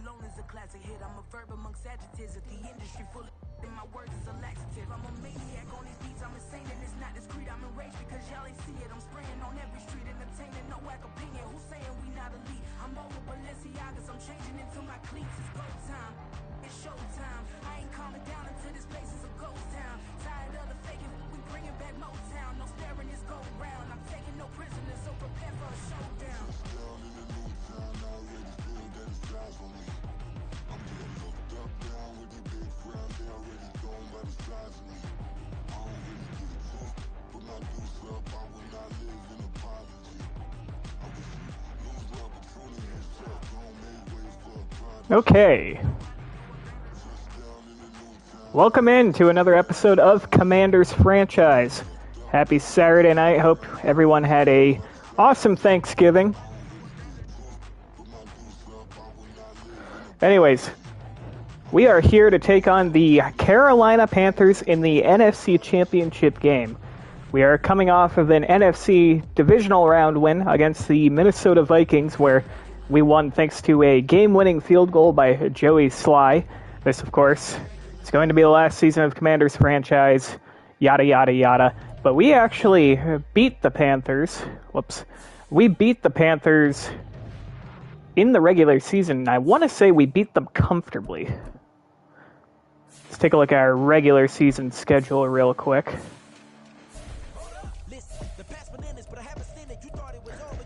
alone is a classic hit. I'm a verb amongst adjectives at the industry full of and my words is a laxative. I'm a maniac on these beats, I'm insane and it's not discreet. I'm enraged because y'all ain't see it. I'm spraying on every street, entertaining, no whack opinion. Who's saying we not elite? I'm over Balenciagas, I'm changing into my cleats. It's go time, it's show time. I ain't calming down until this place is a ghost town. Tired of the faking, we bringing back Motown. No staring this go round. I'm taking no prisoners, so prepare for a showdown. Okay. Welcome in to another episode of Commanders Franchise. Happy Saturday night. Hope everyone had a awesome Thanksgiving. Anyways, we are here to take on the Carolina Panthers in the NFC Championship game. We are coming off of an NFC divisional round win against the Minnesota Vikings, where we won thanks to a game-winning field goal by Joey Sly. This, of course, is going to be the last season of Commanders franchise, yada, yada, yada. But we actually beat the Panthers. We beat the Panthers in the regular season. I want to say we beat them comfortably. Let's take a look at our regular season schedule real quick.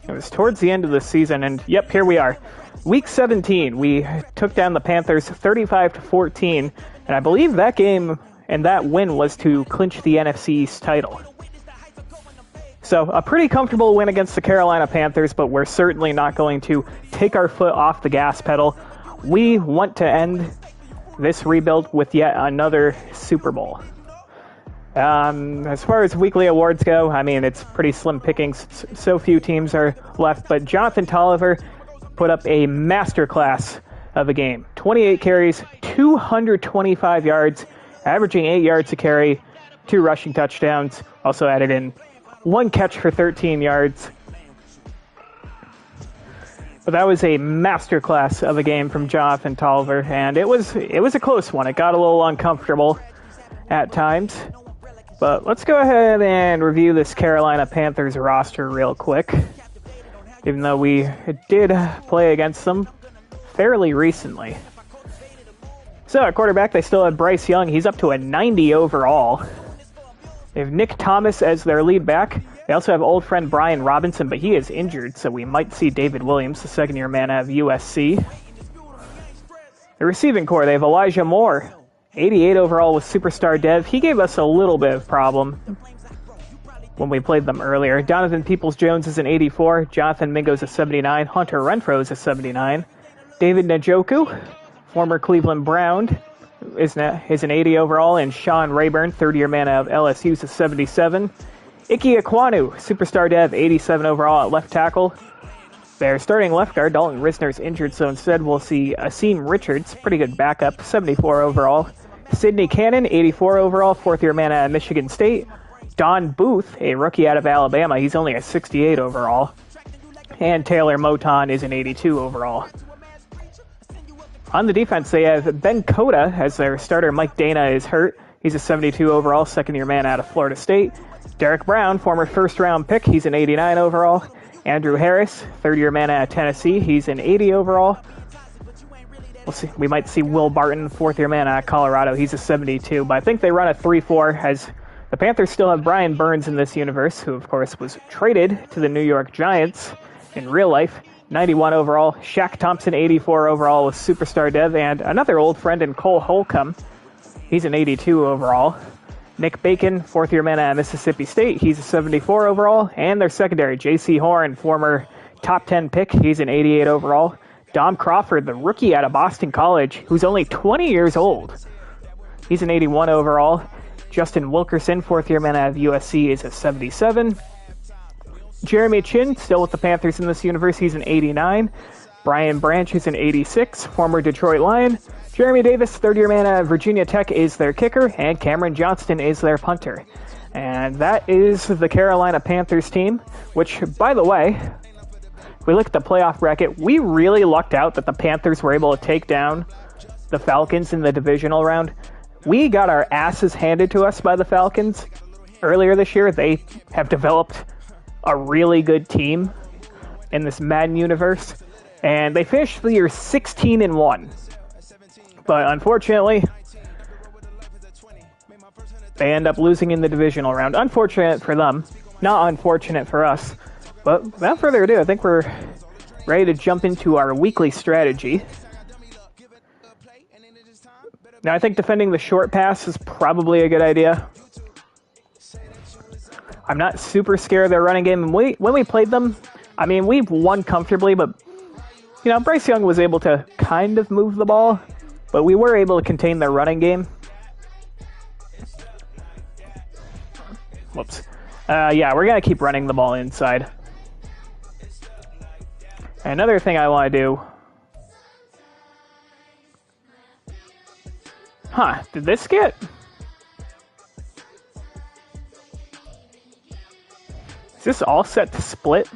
It was towards the end of the season, and yep, here we are. Week 17, we took down the Panthers 35-14, and I believe that game and that win was to clinch the NFC East title. So, a pretty comfortable win against the Carolina Panthers, but we're certainly not going to take our foot off the gas pedal. We want to end this rebuild with yet another Super Bowl. As far as weekly awards go, I mean, it's pretty slim pickings. So few teams are left, but Jonathan Tolliver put up a masterclass of a game. 28 carries, 225 yards, averaging 8 yards a carry, 2 rushing touchdowns. Also added in 1 catch for 13 yards. But that was a masterclass of a game from Jonathan Tolliver, and it was a close one. It got a little uncomfortable at times. But let's go ahead and review this Carolina Panthers roster real quick, even though we did play against them fairly recently. So at quarterback, they still have Bryce Young. He's up to a 90 overall. They have Nick Thomas as their lead back. They also have old friend Brian Robinson, but he is injured, so we might see David Williams, the second-year man out of USC. The receiving core, they have Elijah Moore, 88 overall with Superstar Dev. He gave us a little bit of problem when we played them earlier. Donovan Peoples-Jones is an 84. Jonathan Mingo's a 79. Hunter Renfrow is a 79. David Njoku, former Cleveland Brown, is an 80 overall. And Sean Rayburn, third-year man out of LSU, is a 77. Ike Ekwonu, Superstar Dev, 87 overall at left tackle. Their starting left guard, Dalton Risner's injured, so instead we'll see Asim Richards, pretty good backup, 74 overall. Sidney Cannon, 84 overall, fourth-year man out of Michigan State. Don Booth, a rookie out of Alabama, he's only a 68 overall. And Taylor Moton is an 82 overall. On the defense, they have Ben Cota as their starter. Mike Dana is hurt. He's a 72 overall, second-year man out of Florida State. Derek Brown, former first-round pick, he's an 89 overall. Andrew Harris, third-year man out of Tennessee, he's an 80 overall. We'll see. We might see Will Barton, fourth-year man out of Colorado. He's a 72, but I think they run a 3-4 as the Panthers still have Brian Burns in this universe, who, of course, was traded to the New York Giants in real life. 91 overall. Shaq Thompson, 84 overall with Superstar Dev, and another old friend in Cole Holcomb. He's an 82 overall. Nick Bacon, fourth-year man out of Mississippi State. He's a 74 overall. And their secondary, J.C. Horn, former top 10 pick. He's an 88 overall. Dom Crawford, the rookie out of Boston College, who's only 20 years old. He's an 81 overall. Justin Wilkerson, fourth-year man out of USC, is a 77. Jeremy Chin, still with the Panthers in this universe, he's an 89. Brian Branch is an 86, former Detroit Lion. Jeremy Davis, third-year man out of Virginia Tech, is their kicker, and Cameron Johnston is their punter. And that is the Carolina Panthers team, which, by the way, if we look at the playoff bracket, we really lucked out that the Panthers were able to take down the Falcons in the divisional round. We got our asses handed to us by the Falcons earlier this year. They have developed a really good team in this Madden universe, and they finished the year 16-1. But unfortunately, they end up losing in the divisional round. Unfortunate for them, not unfortunate for us. But without further ado, I think we're ready to jump into our weekly strategy. Now, I think defending the short pass is probably a good idea. I'm not super scared of their running game. And when we played them, I mean, we've won comfortably, but, you know, Bryce Young was able to kind of move the ball, but we were able to contain their running game. Whoops. Yeah, we're going to keep running the ball inside. Another thing I want to do... Huh, did this get... Is this all set to split?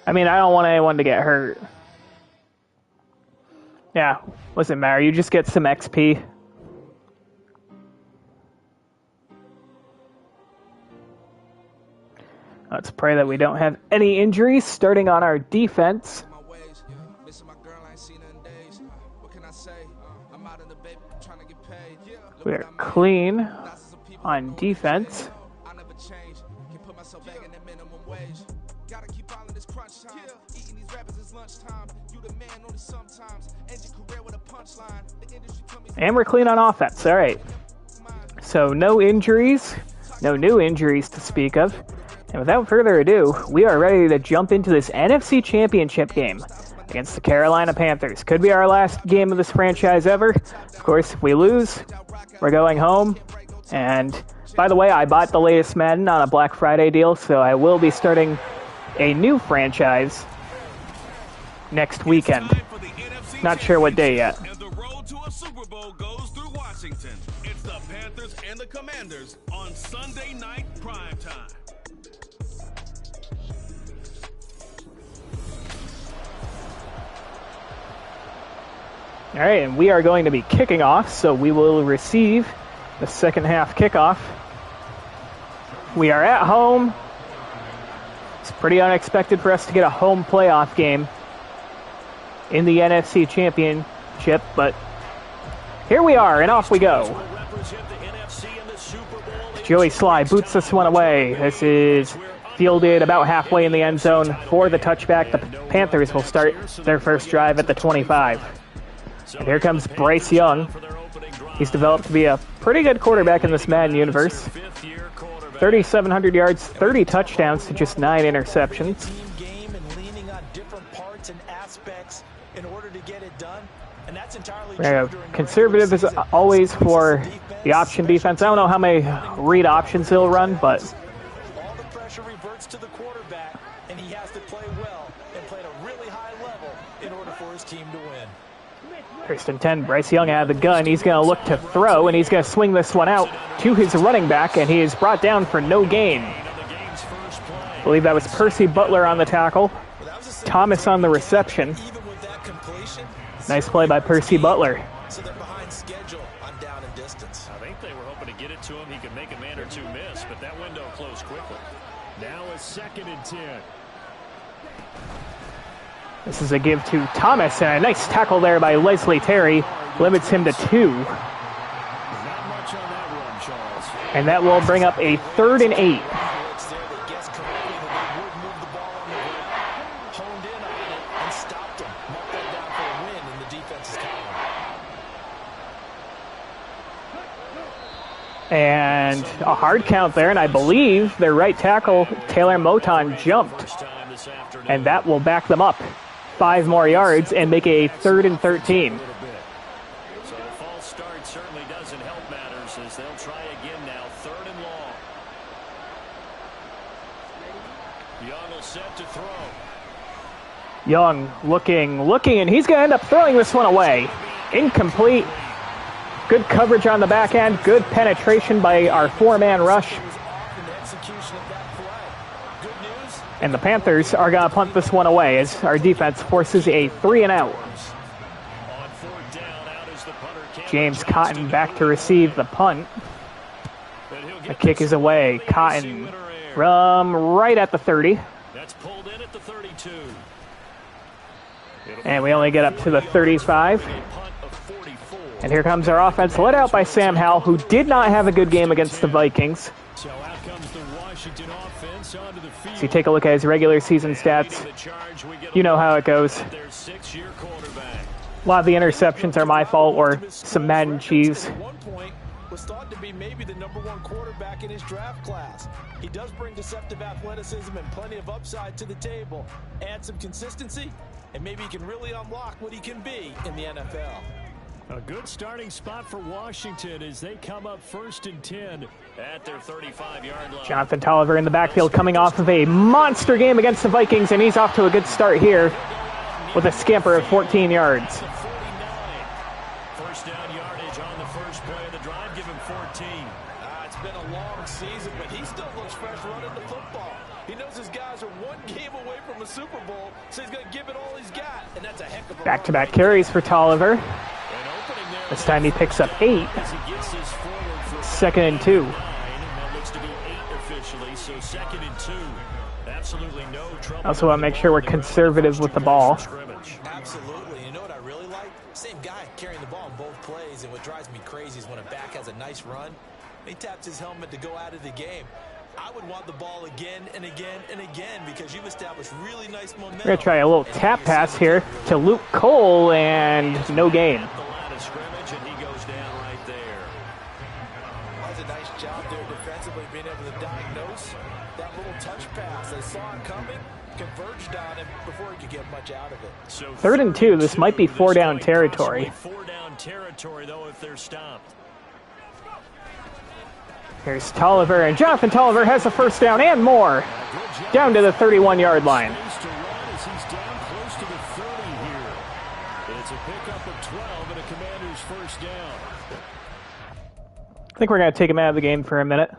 I mean, I don't want anyone to get hurt. Yeah, doesn't matter. You just get some XP. Let's pray that we don't have any injuries. Starting on our defense. We are clean on defense. And we're clean on offense. All right. So no injuries, no new injuries to speak of. And without further ado, we are ready to jump into this NFC Championship game against the Carolina Panthers. Could be our last game of this franchise ever. Of course, if we lose, we're going home. And by the way, I bought the latest Madden on a Black Friday deal, so I will be starting a new franchise next weekend. Not sure what day yet. And the road to a Super Bowl goes through Washington. It's the Panthers and the Commanders on Sunday night primetime. All right, and we are going to be kicking off, so we will receive the second half kickoff. We are at home. It's pretty unexpected for us to get a home playoff game in the NFC Championship, but here we are, and off we go. Joey Sly boots this one away. This is fielded about halfway in the end zone for the touchback. The Panthers will start their first drive at the 25. And here comes Bryce Young. He's developed to be a pretty good quarterback in this Madden universe. 3,700 yards, 30 touchdowns to just 9 interceptions. Conservative as always for the option defense. I don't know how many read options he'll run, but all the pressure reverts to the quarterback, and he has to play well and play at a really high level in order for his team to win. First and 10, Bryce Young out of the gun. He's going to look to throw, and he's going to swing this one out to his running back, and he is brought down for no gain. I believe that was Percy Butler on the tackle. Thomas on the reception. Nice play by Percy Butler. So they're behind schedule on down and distance. I think they were hoping to get it to him. He could make a man or two miss, but that window closed quickly. Now it's 2nd and 10. This is a give to Thomas, and a nice tackle there by Leslie Terry. Limits him to 2. Not much on that run, Charles. And that will bring up a 3rd and 8. And a hard count there, and I believe their right tackle, Taylor Moton, jumped. And that will back them up 5 more yards and make a 3rd and 13. So the false start certainly doesn't help matters as they'll try again now, 3rd and long. Young will set to throw. Young looking, and he's going to end up throwing this one away. Incomplete. Good coverage on the back end. Good penetration by our four-man rush. And the Panthers are going to punt this one away as our defense forces a 3-and-out. James Cotton back to receive the punt. The kick is away. Cotton from right at the 30. That's pulled in at the 32. And we only get up to the 35. And here comes our offense, led out by Sam Howell, who did not have a good game against the Vikings. So out comes the Washington offense onto the field. So you take a look at his regular season stats. You know how it goes. Their 6-year quarterback. A lot of the interceptions are my fault or some Madden cheese. At one point, was thought to be maybe the #1 quarterback in his draft class. He does bring deceptive athleticism and plenty of upside to the table. Add some consistency, and maybe he can really unlock what he can be in the NFL. A good starting spot for Washington as they come up 1st and 10 at their 35-yard line. Jonathan Tolliver in the backfield coming off of a monster game against the Vikings, and he's off to a good start here with a scamper of 14 yards. 49. First down yardage on the first play of the drive. Give him 14. It's been a long season, but he still looks fresh running the football. He knows his guys are one game away from a Super Bowl, so he's going to give it all he's got, and that's a heck of a Back-to-back carries for Tolliver. This time he picks up 8. 2nd and 2. That looks to be 8 officially, so 2nd and 2. Absolutely no trouble. Also want to make sure we're conservative with the ball. Absolutely. You know what I really like? Same guy carrying the ball in both plays, and what drives me crazy is when a back has a nice run, he taps his helmet to go out of the game. I would want the ball again and again and again because you've established really nice momentum. We're going to try a little tap pass here to Luke Cole, and no gain. Scrimmage, and he goes down right there. That's a nice job there defensively, being able to diagnose that little touch pass. They saw it coming, converged on him before he could get much out of it. So 3rd and 2. This might be 4-down territory. 4-down territory, though, if they're stopped. Here's Tolliver, and Jonathan Tolliver has a first down and more. Down to the 31-yard line. He's down close to the 30 here. It's a pickup of 12 and a Commander's first down. I think we're going to take him out of the game for a minute.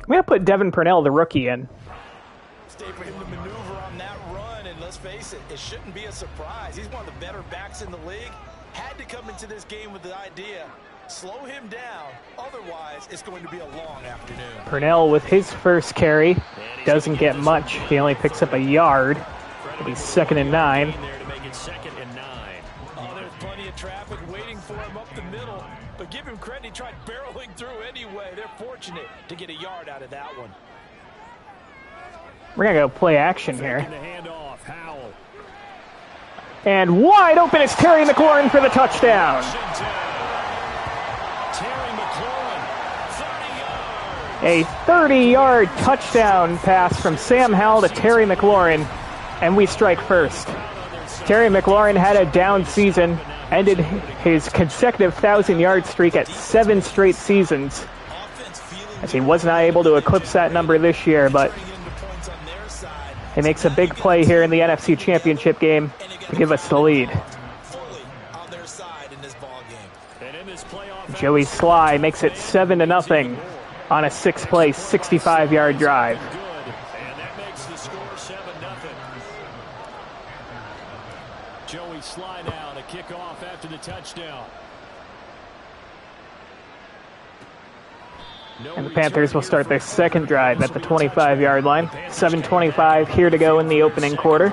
I'm going to put Devin Purnell, the rookie, in. Stay for him to maneuver on that run, and let's face it, it shouldn't be a surprise. He's one of the better backs in the league. Had to come into this game with the idea, slow him down, otherwise it's going to be a long afternoon. Purnell with his first carry doesn't get much. He only picks up a yard. It'll be 2nd and 9. There to make it 2nd and 9. Oh, there's plenty of traffic waiting for him up the middle, but give him credit, he tried barreling through anyway. They're fortunate to get a yard out of that one. We're going to go play action here. The handoff, Howell. And wide open is Terry McLaurin for the touchdown. Terry McLaurin, 30 yards. A 30-yard touchdown pass from Sam Howell to Terry McLaurin, and we strike first. Terry McLaurin had a down season, ended his consecutive 1,000-yard streak at 7 straight seasons, as he was not able to eclipse that number this year, but he makes a big play here in the NFC Championship game to give us the lead. Joey Sly makes it 7-0 on a 6-play, 65-yard drive. And that makes the score 7-0. Joey Sly now to kick off after the touchdown. And the Panthers will start their second drive at the 25-yard line. 7:25 here to go in the opening quarter.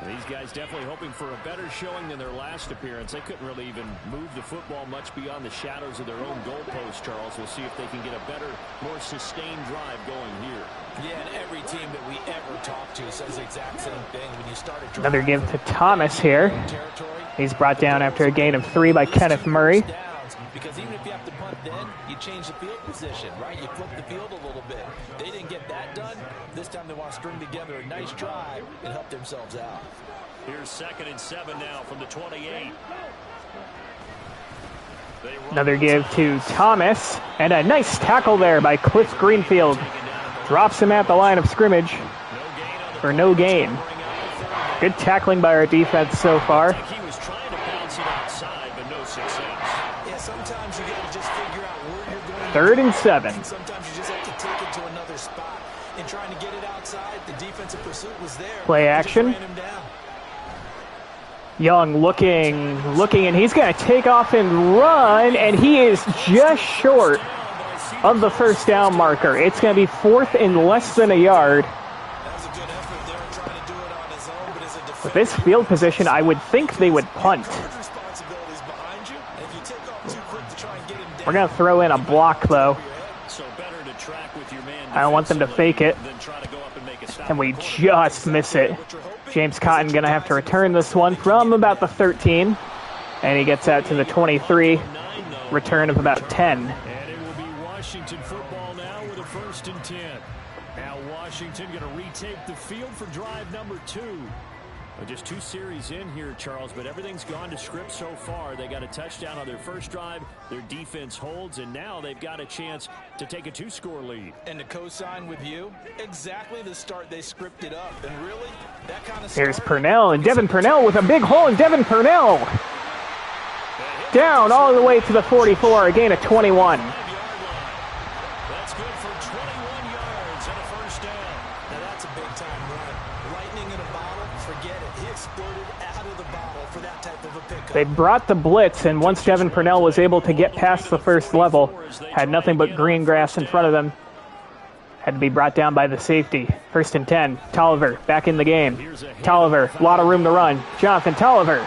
These guys definitely hoping for a better showing than their last appearance. They couldn't really even move the football much beyond the shadows of their own goalpost, Charles. We'll see if they can get a better, more sustained drive going here. Yeah, and every team that we ever talk to says the exact same thing. When you start a drive, Another give to Thomas here. He's brought down after a gain of 3 by Kenneth Murray. Because even if you have to punt then, you change the field position, right? You flip the field a little bit. They didn't get that done. This time they want to string together a nice drive and help themselves out. Here's 2nd and 7 now from the 28. Another give to Thomas, and a nice tackle there by Cliff Greenfield. Drops him at the line of scrimmage for no gain. Good tackling by our defense so far. He was trying to bounce it outside, but no success. Yeah, sometimes you got to just figure out where you're going. 3rd and 7. Sometimes you just have to take it to another spot. And trying to get it outside, the defensive pursuit was there. Play action. Just ran him down. Young looking, and he's going to take off and run, and he is just short of the first down marker. It's going to be 4th and less than a yard. With this field position, I would think they would punt. We're going to throw in a block, though. I don't want them to fake it. And we just miss it. James Cotton going to have to return this one from about the 13. And he gets out to the 23. Return of about 10. And it will be Washington football now with a 1st and 10. Now Washington going to retake the field for drive number 2. Well, just 2 series in here, Charles, but everything's gone to script so far. They got a touchdown on their first drive. Their defense holds, and now they've got a chance to take a 2-score lead. And to co-sign with you, exactly the start they scripted up. And really, that kind of Here's Purnell, and Devin Purnell with a big hole, and Devin Purnell down all the way to the 44, a gain of 21. That's good for 21 yards and a first down. Now that's a big-time run. Lightning in a bottle, forget it. He exploded out of the bottle for that type of a pickup. They brought the blitz, and once Devin Purnell was able to get past the first level, had nothing but green grass in front of them. Had to be brought down by the safety. 1st and 10. Tolliver back in the game. Tolliver, a lot of room to run. Jonathan Tolliver,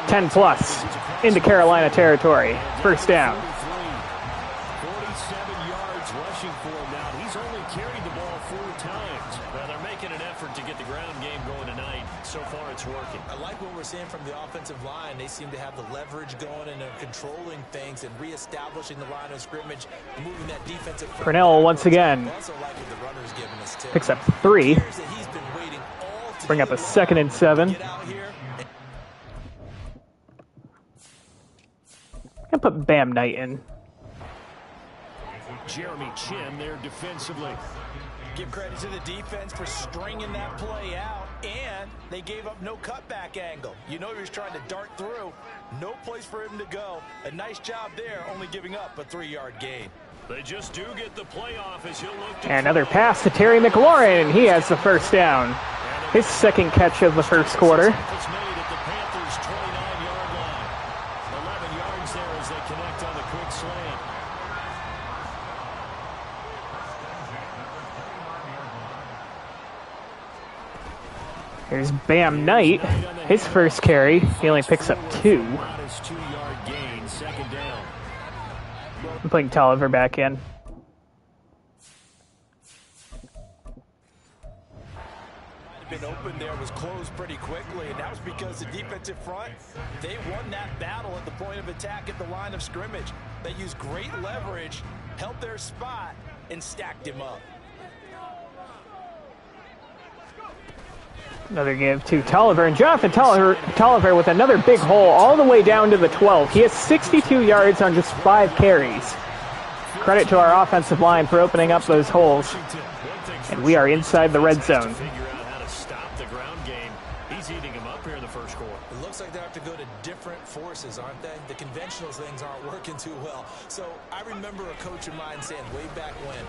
10 plus into Carolina territory. First down. 47 yards rushing for him now. He's only carried the ball 4 times. Well, they're making an effort to get the ground game going tonight. So far, it's working. I like what we're seeing from the offensive line. They seem to have the leverage going and they're controlling things and reestablishing the line of scrimmage, moving that defensive front. Purnell once again picks up 3. Bring up a 2nd and 7. And put Bam Knight in. Jeremy Chin there defensively. Give credit to the defense for stringing that play out, and they gave up no cutback angle. You know he was trying to dart through. No place for him to go. A nice job there, only giving up a 3-yard gain. They just do get the playoff as he'll look to... And another pass to Terry McLaurin. He has the first down. His 2nd catch of the first quarter. It's made at the Panthers' 29-yard line. 11 yards there as they connect on the quick slant. Here's Bam Knight. His first carry. He only picks up 2. Modest 2-yard gain, 2nd down. I'm putting Tolliver back in. Been open there, was closed pretty quickly, and that was because the defensive front, they won that battle at the point of attack at the line of scrimmage. They used great leverage, held their spot, and stacked him up. Another give to Tolliver, and Jonathan Tolliver with another big hole all the way down to the 12. He has 62 yards on just 5 carries. Credit to our offensive line for opening up those holes. And we are inside the red zone. It looks like they have to go to different forces, aren't they? The conventional things aren't working too well. So I remember a coach of mine saying way back when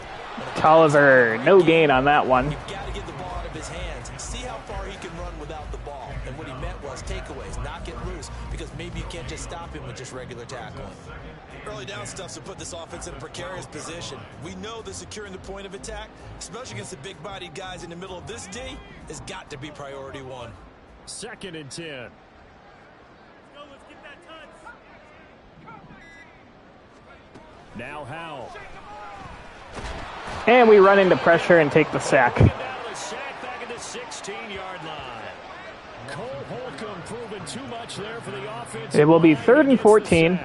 Tolliver, no gain on that one. you've got to get the ball out of his hands. See how far he can run without the ball. And what he meant was takeaways, not get loose, because maybe you can't just stop him with just regular tackling. Early down stuffs to put this offense in a precarious position. We know that securing the point of attack, especially against the big-bodied guys in the middle of this D, has got to be priority 1. 2nd and 10. Now Howell. And we run into pressure and take the sack. Back at the 16-yard line. Cole Holcomb proving too much there for the offense. It will be 3rd and 14.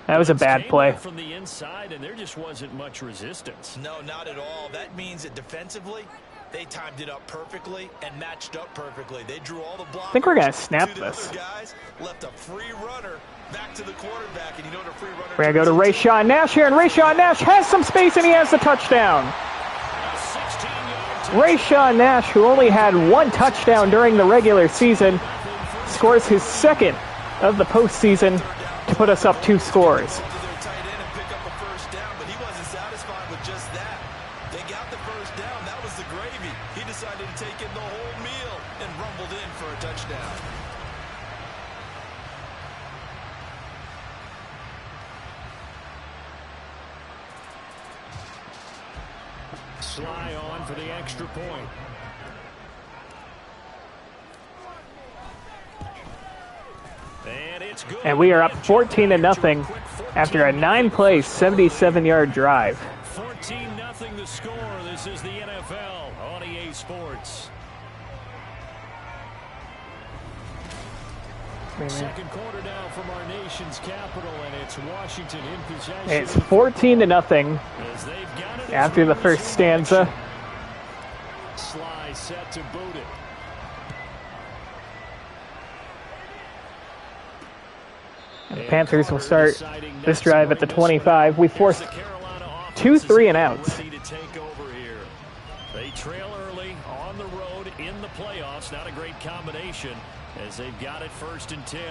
That was a bad play. From the inside, and there just wasn't much resistance. No, not at all. That means that defensively, they timed it up perfectly and matched up perfectly. They drew all the blockers. I think we're going to snap this. Guys left a free runner back to the quarterback, and you know what a free runner. We're going to go to Rayshawn Nash here, and Rayshawn Nash has some space, and he has the touchdown. A 16-yard Rayshawn Nash, who only had one touchdown during the regular season, scores his second of the postseason to put us up 2 scores. Sly on for the extra point. And we are up 14-0 after a 9-play, 77-yard drive. 14-0 the score. This is the NFL on EA Sports. Second quarter now from our nation's capital, and it's Washington in possession. It's 14-0 after the first stanza. Sly set to boot it. And the Panthers will start this drive at the 25. We forced 2 3-and-outs. They trail early on the road in the playoffs. Not a great combination as they've got it 1st and 10.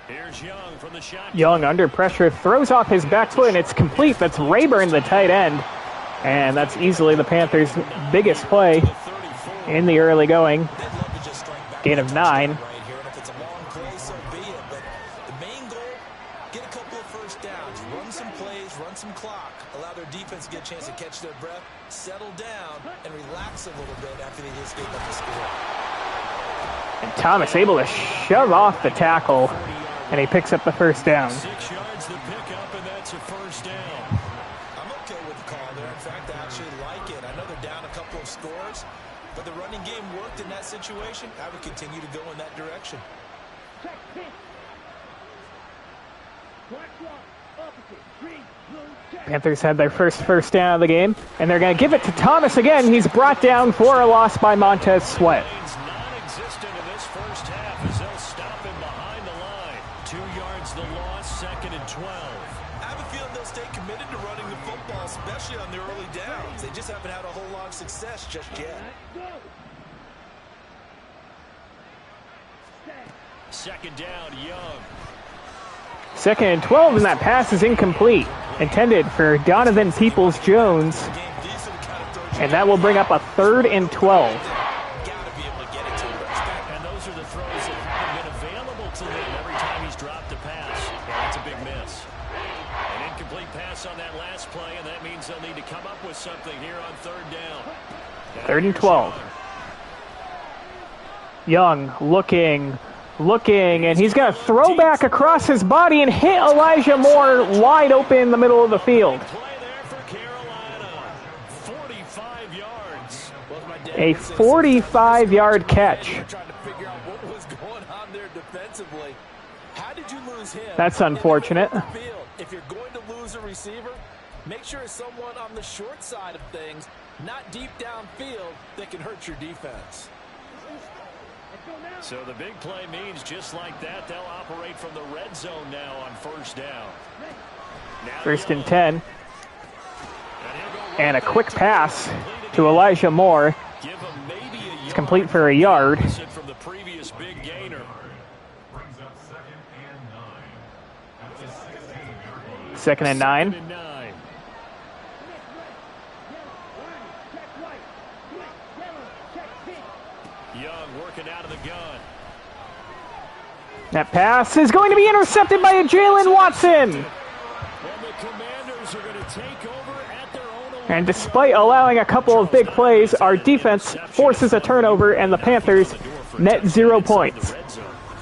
Here's Young from the shot. Young under pressure, throws off his back foot, and it's complete. That's Rayburn, the tight end. And that's easily the Panthers' biggest play in the early going. Gain of 9. If it's a long play, so be it. But the main goal, get a couple of first downs, run some plays, run some clock, allow their defense to get a chance to catch their breath, settle down, and relax a little bit after they just gave up the score. And Thomas able to shove off the tackle, and he picks up the first down. 6 yards the pickup, and that's a first down. I'm okay with the call there. In fact, I actually like it. I know they're down a couple of scores, but the running game worked in that situation. I would continue to go in that direction. Panthers had their first down of the game, and they're going to give it to Thomas again. He's brought down for a loss by Montez Sweat. Non-existent in this first half as they'll stop him behind the line. 2 yards the loss, 2nd and 12. I have a feeling they'll stay committed to running the football, especially on their early downs. They just haven't had a whole lot of success just yet. 2nd down, Young. 2nd and 12, and that pass is incomplete. Intended for Donovan Peoples-Jones. And that will bring up a 3rd and 12. And those are the throws that haven't been available to them every time he's dropped a pass. Yeah, that's a big miss. An incomplete pass on that last play, and that means they'll need to come up with something here on 3rd down. 3rd and 12. Young looking, and he's going to throw back across his body and hit Elijah Moore wide open in the middle of the field. Play there for Carolina. 45 yards. A 45-yard catch. Trying to figure out what was going on there defensively. How did you lose him? That's unfortunate. If you're going to lose a receiver, make sure it's someone on the short side of things, not deep downfield, that can hurt your defense. So the big play means just like that, they'll operate from the red zone now on 1st down. 1st and 10. And a quick pass to Elijah Moore. It's complete for a yard. From the previous big gainer. 2nd and 9. Young working out of the gun. That pass is going to be intercepted by Jalen Watson. And the Commanders are going to take over at their own. And despite allowing a couple of big plays, our defense forces a turnover, and the Panthers net 0 points.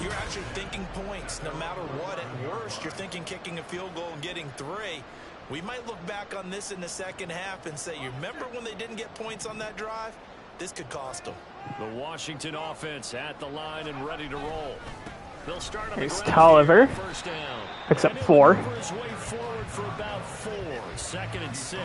You're actually thinking points no matter what. At worst, you're thinking kicking a field goal and getting 3. We might look back on this in the second half and say, you remember when they didn't get points on that drive? This could cost them. The Washington offense at the line and ready to roll. They'll start on Here's the Tolliver. first down. Picks up 4. His way forward for about 4. 2nd and 6.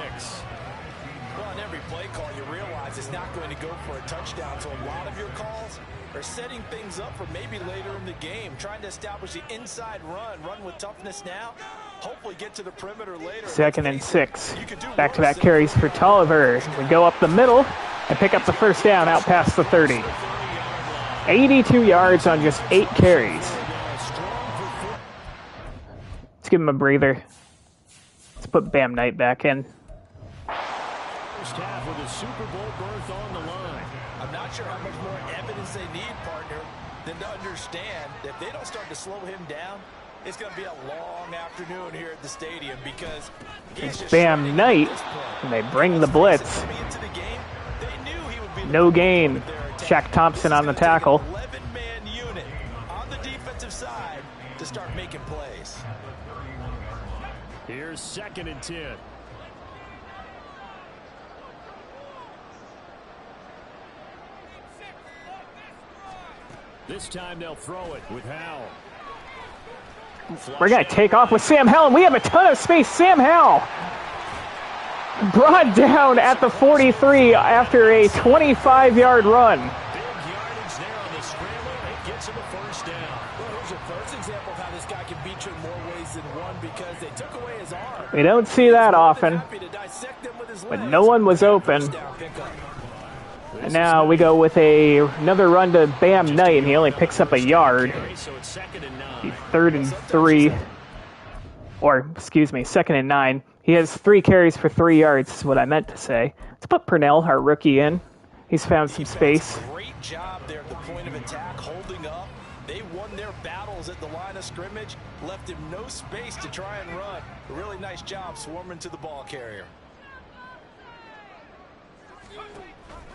Well, on every play call, you realize it's not going to go for a touchdown. So a lot of your calls are setting things up for maybe later in the game, trying to establish the inside run with toughness now, hopefully get to the perimeter later. 2nd and 6. Back-to-back carries for Tolliver. We go up the middle and pick up the first down out past the 30. 82 yards on just 8 carries. Let's give him a breather. Let's put Bam Knight back in. First half with a Super Bowl berth on the line. I'm not sure how much more evidence they need, partner, than to understand that if they don't start to slow him down, it's going to be a long afternoon here at the stadium because he's just Bam Knight, and they bring the blitz. No gain. Shaq Thompson on the tackle. 11-man unit on the defensive side to start making plays. Here's 2nd and 10. This time they'll throw it with Howell. We're going to take off with Sam Howell, and we have a ton of space. Sam Howell brought down at the 43 after a 25-yard run. Big yardage there on the scramble. It gets him a first down. Well, here's a first example of how this guy can beat you in more ways than one because they took away his arm. We don't see that often, but no one was open. And now we go with another run to Bam Knight, and he only picks up a yard. So it's 2nd and 9. 3rd and 3, or excuse me, 2nd and 9. He has 3 carries for 3 yards, is what I meant to say. Let's put Purnell, our rookie, in. He's found some space. Great job there at the point of attack, holding up. They won their battles at the line of scrimmage, left him no space to try and run. A really nice job swarming to the ball carrier.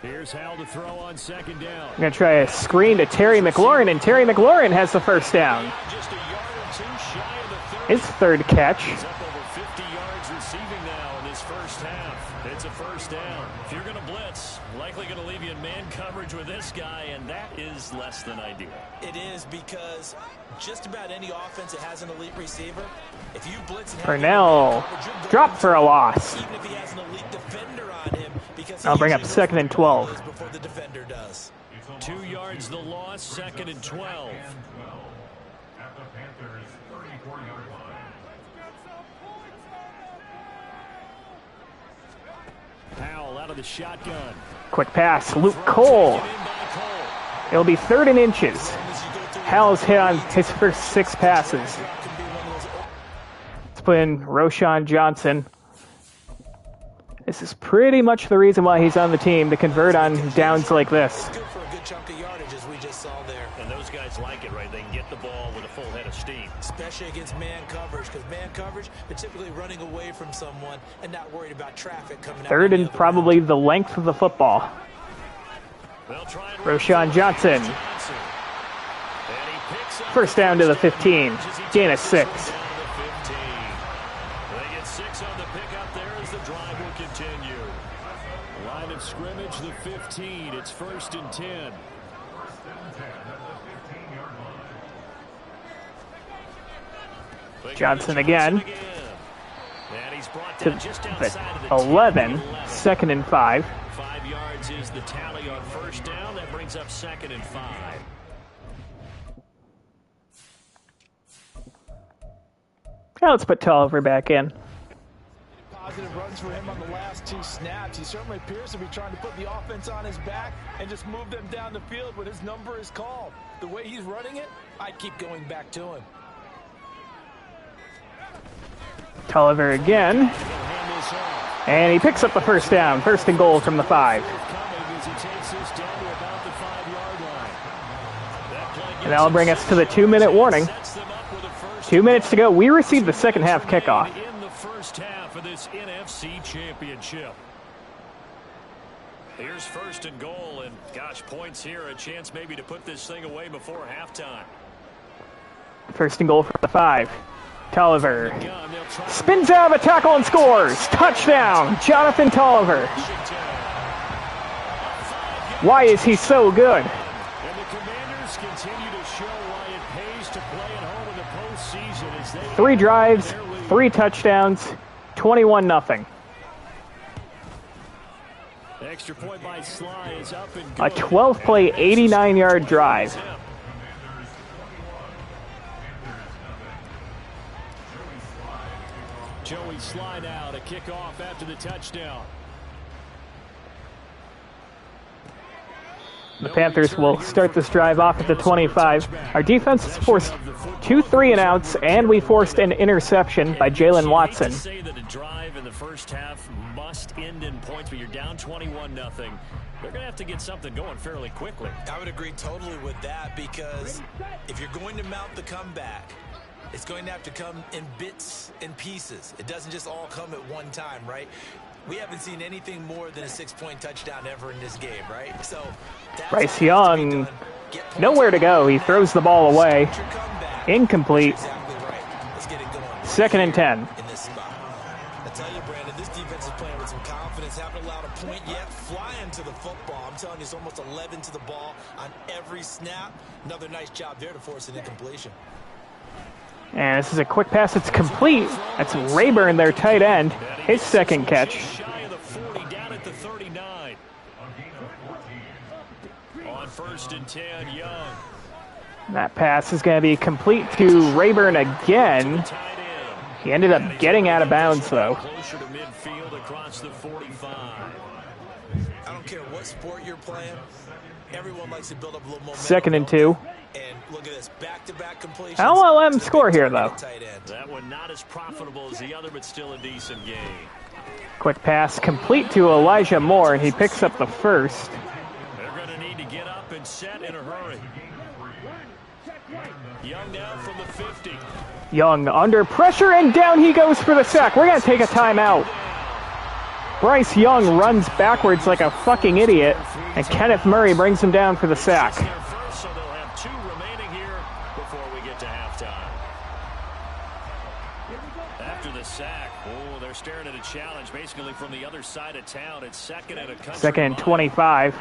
Here's Howell to throw on 2nd down. We're going to try a screen to Terry McLaurin, and Terry McLaurin has the first down. Just a yard or two shy of the 30. His 3rd catch. He's up over 50 yards receiving now in this first half. It's a first down. If you're going to blitz, likely going to leave you in man coverage with this guy, and that is less than ideal. It is because just about any offense that has an elite receiver, if you blitz and Purnell dropped for a loss. even if he has an elite defender on him, because I'll bring up 2nd and 12. before the defender does. 2 yards the loss, 2nd and 12. At the Panthers' 34-yard line. Howell out of the shotgun. Quick pass, Luke Cole. It'll be 3rd and inches. Howell's hit on his first 6 passes. Let's put in Roschon Johnson. This is pretty much the reason why he's on the team, to convert on downs like this. Good for a good chunk of yardage, as we just saw there. And those guys like it, right? They can get the ball with a full head of steam. Especially against man coverage, because man coverage, they're typically running away from someone and not worried about traffic coming out. 3rd and probably the length of the football. Roschon Johnson. First down to the 15. Gain of 6. They get 6 on the pickup there as the drive will continue. Line of scrimmage, the 15. It's 1st and 10. Johnson again. And he's brought To down just the outside of the 11. 2nd and 5. 5 yards is the tally on first down. That brings up 2nd and 5. Now let's put Tolliver back in. Positive runs for him on the last 2 snaps. He certainly appears to be trying to put the offense on his back and just move them down the field when his number is called. The way he's running it, I'd keep going back to him. Tolliver again. And he picks up the first down. 1st and goal from the 5. And that'll bring us to the 2-minute warning. 2 minutes to go. We received the second half kickoff. In the first half of this NFC Championship. Here's 1st and goal, and gosh, points here, a chance maybe to put this thing away before halftime. 1st and goal from the 5. Tolliver spins out of a tackle and scores. Touchdown, Jonathan Tolliver. Why is he so good? And the Commanders continue to show why it pays to play at home in the postseason as they 3 drives, 3 touchdowns, 21-0. extra point by Sly is up and A good. 12-play, 89-yard drive. Joey Sly now to kick off after the touchdown. The Panthers will start this drive off at the 25. Our defense has forced 2 3-and-outs, and we forced an interception by Jalen Watson. Say that a drive in the first half must end in points, but you're down 21-0. They're going to have to get something going fairly quickly. I would agree totally with that, because if you're going to mount the comeback, it's going to have to come in bits and pieces. It doesn't just all come at one time, right? We haven't seen anything more than a 6-point touchdown ever in this game, right? So Bryce Young, nowhere to go. He throws the ball away. Incomplete. Exactly right. Let's get it going. 2nd and 10. In this spot. I tell you, Brandon, this defense is playing with some confidence. Haven't allowed a point yet. Flying to the football. I'm telling you, it's almost 11 to the ball on every snap. Another nice job there to force an incompletion. And this is a quick pass. It's complete. That's Rayburn, their tight end. His second catch. Shy of the 40, down at the 39. On 1st and 10, Young. That pass is going to be complete to Rayburn again. He ended up getting out of bounds, though. Closer to midfield across the 45. I don't care what sport you're playing. Everyone likes to build up a little momentum. 2nd and 2. And look at this, back-to-back completions. I'll let him score here, though. That one not as profitable as the other, but still a decent game. Quick pass complete to Elijah Moore, and he picks up the first. They're going to need to get up and set in a hurry. Young now from the 50. Young under pressure, and down he goes for the sack. We're going to take a timeout. Bryce Young runs backwards like a fucking idiot, and Kenneth Murray brings him down for the sack. So they'll have 2 remaining here before we get to halftime. After the sack, oh, they're staring at a challenge basically from the other side of town. It's 2nd and a country 2nd and 25.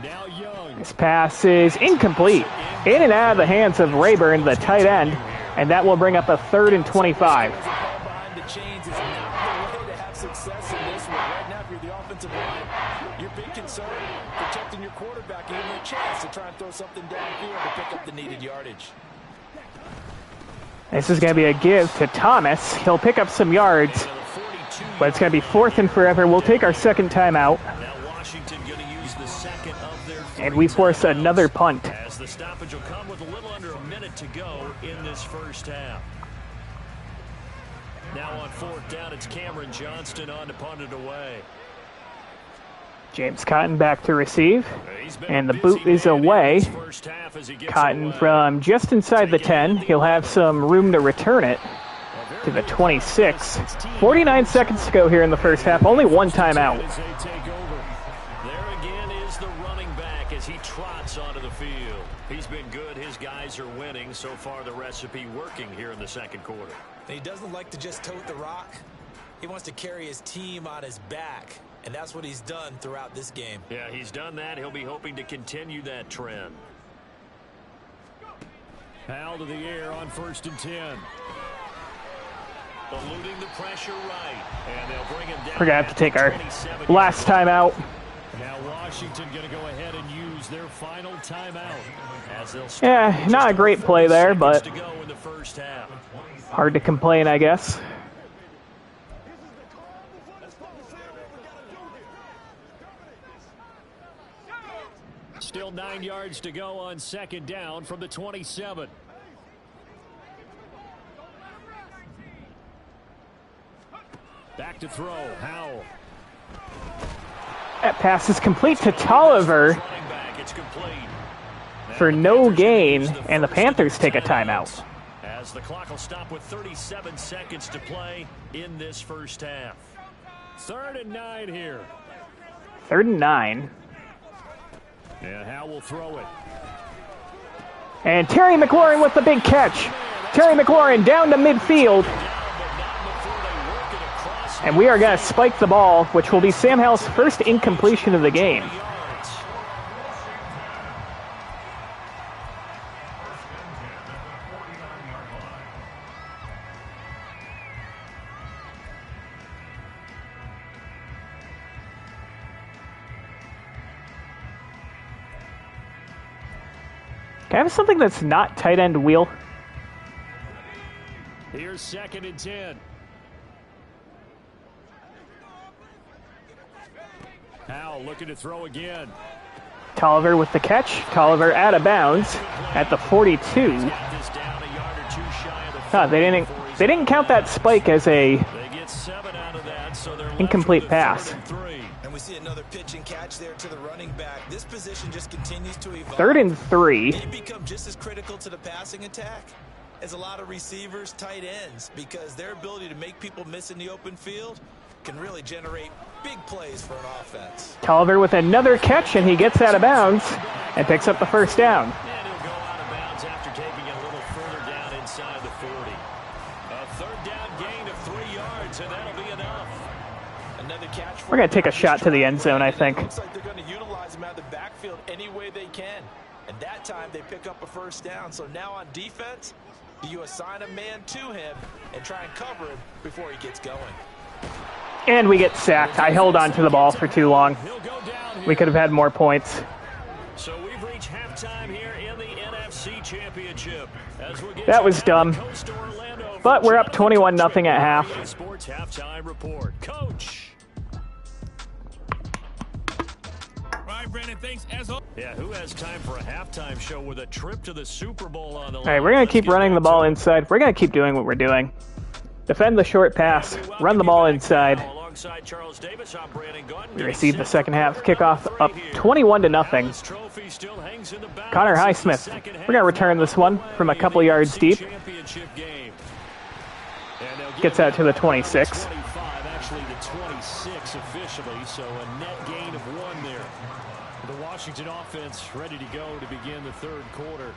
Now Young. This pass is incomplete. In and out of the hands of Rayburn, the tight end, and that will bring up a 3rd and 25. Behind the chains is not the way to have success in this one. Right now, if you're the offensive line, your big concern, protecting your quarterback, giving him a chance to try and throw something downfield to pick up the needed yardage. This is going to be a give to Thomas. He'll pick up some yards, but it's going to be 4th and forever. We'll take our 2nd timeout. Now Washington going to use the 2nd of their 3 And we force timeouts, another punt. as the stoppage will come with a little under a minute to go in this first half. Now on 4th down, it's Cameron Johnston on to punt it away. James Cotton back to receive, He's been and the a boot busy is man in away. this first half as he gets Cotton away. from just inside the 10. He'll have some room to return it to the 26. 49 seconds to go here in the first half. Only 1 timeout. As they take over. There again is the running back as he trots onto the field. He's been good. His guys are winning. So far, the recipe working here in the 2nd quarter. He doesn't like to just tote the rock. He wants to carry his team on his back, and that's what he's done throughout this game. Yeah, he's done that. He'll be hoping to continue that trend. Powell to the air on 1st and 10. Eluding the pressure right. And they'll bring him down. We're going to have to take our 27. last timeout. Now Washington going to go ahead and use their final timeout. As they'll Yeah, not a great play there, but to go in the first half. hard to complain, I guess. Still 9 yards to go on 2nd down from the 27. Back to throw, Howell. That pass is complete to Tolliver Running back, it's complete. for no gain, and the Panthers take a timeout. As the clock will stop with 37 seconds to play in this first half. 3rd and 9 here. 3rd and 9. And Howell will throw it. And Terry McLaurin with the big catch. Terry McLaurin down to midfield. And we are going to spike the ball, which will be Sam Howell's first incompletion of the game. Can I have something that's not tight end wheel? Here's 2nd and 10. Howell looking to throw again. Tolliver with the catch. Tolliver out of bounds at the 42. They didn't count that spike as a incomplete pass. And we see another pitch and catch there to the running back. This position just continues to evolve. 3rd and 3. They become just as critical to the passing attack as a lot of receivers, tight ends, because their ability to make people miss in the open field can really generate big plays for an offense. Tolliver with another catch, and he gets out of bounds and picks up the first down. And he'll go out of bounds after taking it a little further down inside the 40. A 3rd down gain of 3 yards, and that'll be enough. Another catch. We're going to take a shot to the end zone, I think. Looks like they're going to utilize him out of the backfield any way they can. And that time they pick up a first down. So now on defense, you assign a man to him and try and cover him before he gets going. And we get sacked. I held on to the ball for too long. We could have had more points. So we've reached halftime here in the NFC Championship. That was dumb. But we're up 21-0 at half. Sports halftime report. Coach. Right, Brandon, thanks. Yeah, who has time for a halftime show with a trip to the Super Bowl on the line? All right, we're going to keep running the ball inside. We're going to keep doing what we're doing. Defend the short pass. Run the ball inside. We receive the second half kickoff up 21-0. Connor Highsmith. We're going to return this one from a couple yards deep. Gets out to the 26. Actually the 26 officially, so a net gain of 1 there. The Washington offense ready to go to begin the 3rd quarter.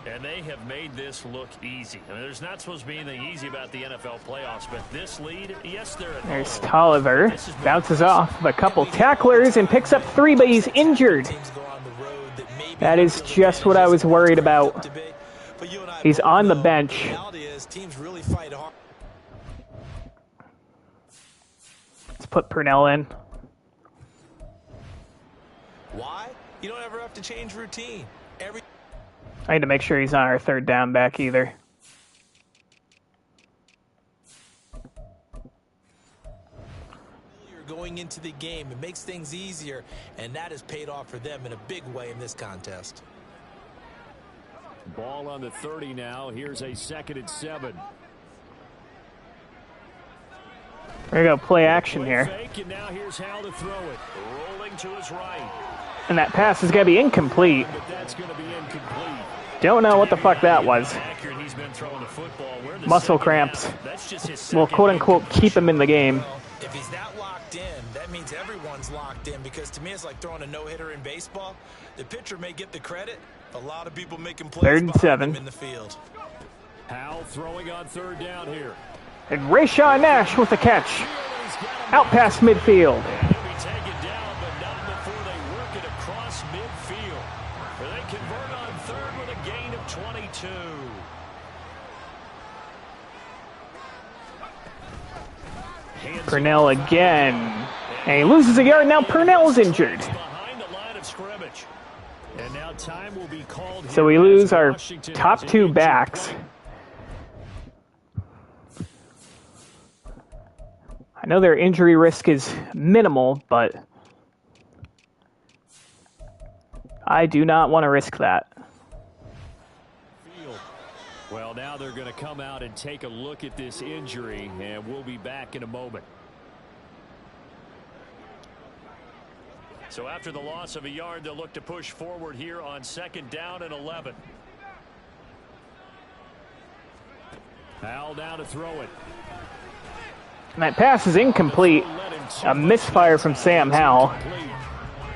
And they have made this look easy. I mean, there's not supposed to be anything easy about the NFL playoffs, but this lead, yes, they're at There's home. Tolliver. Bounces off a couple tacklers and picks up 3, but he's injured. That is just what I was worried about. He's on the bench. Let's put Purnell in. Why? You don't ever have to change routine. I need to make sure he's on our 3rd down back either. You're going into the game. It makes things easier, and that has paid off for them in a big way in this contest. Ball on the 30 now. Here's a 2nd and 7. We're going to go play action here. Fake, and now here's Howell to throw it. Rolling to his right. And that pass is going to be incomplete. But that's going to be incomplete. Don't know what the fuck that was. Muscle cramps. Will quote-unquote keep him in the game. If he's that locked in, that means everyone's locked in, because to me it's like throwing a no-hitter in baseball. The pitcher may get the credit, but a lot of people making plays 3rd and 7 in the field. Howell throwing on 3rd down here. And Rayshawn Nash with the catch. Out past midfield. Purnell again. And he loses a yard. Now Purnell's injured. So we lose our top 2 backs. I know their injury risk is minimal, but I do not want to risk that. Well, now they're going to come out and take a look at this injury, and we'll be back in a moment. So after the loss of a yard, they'll look to push forward here on 2nd down and 11. Howell down to throw it. And that pass is incomplete. A misfire from Sam Howell.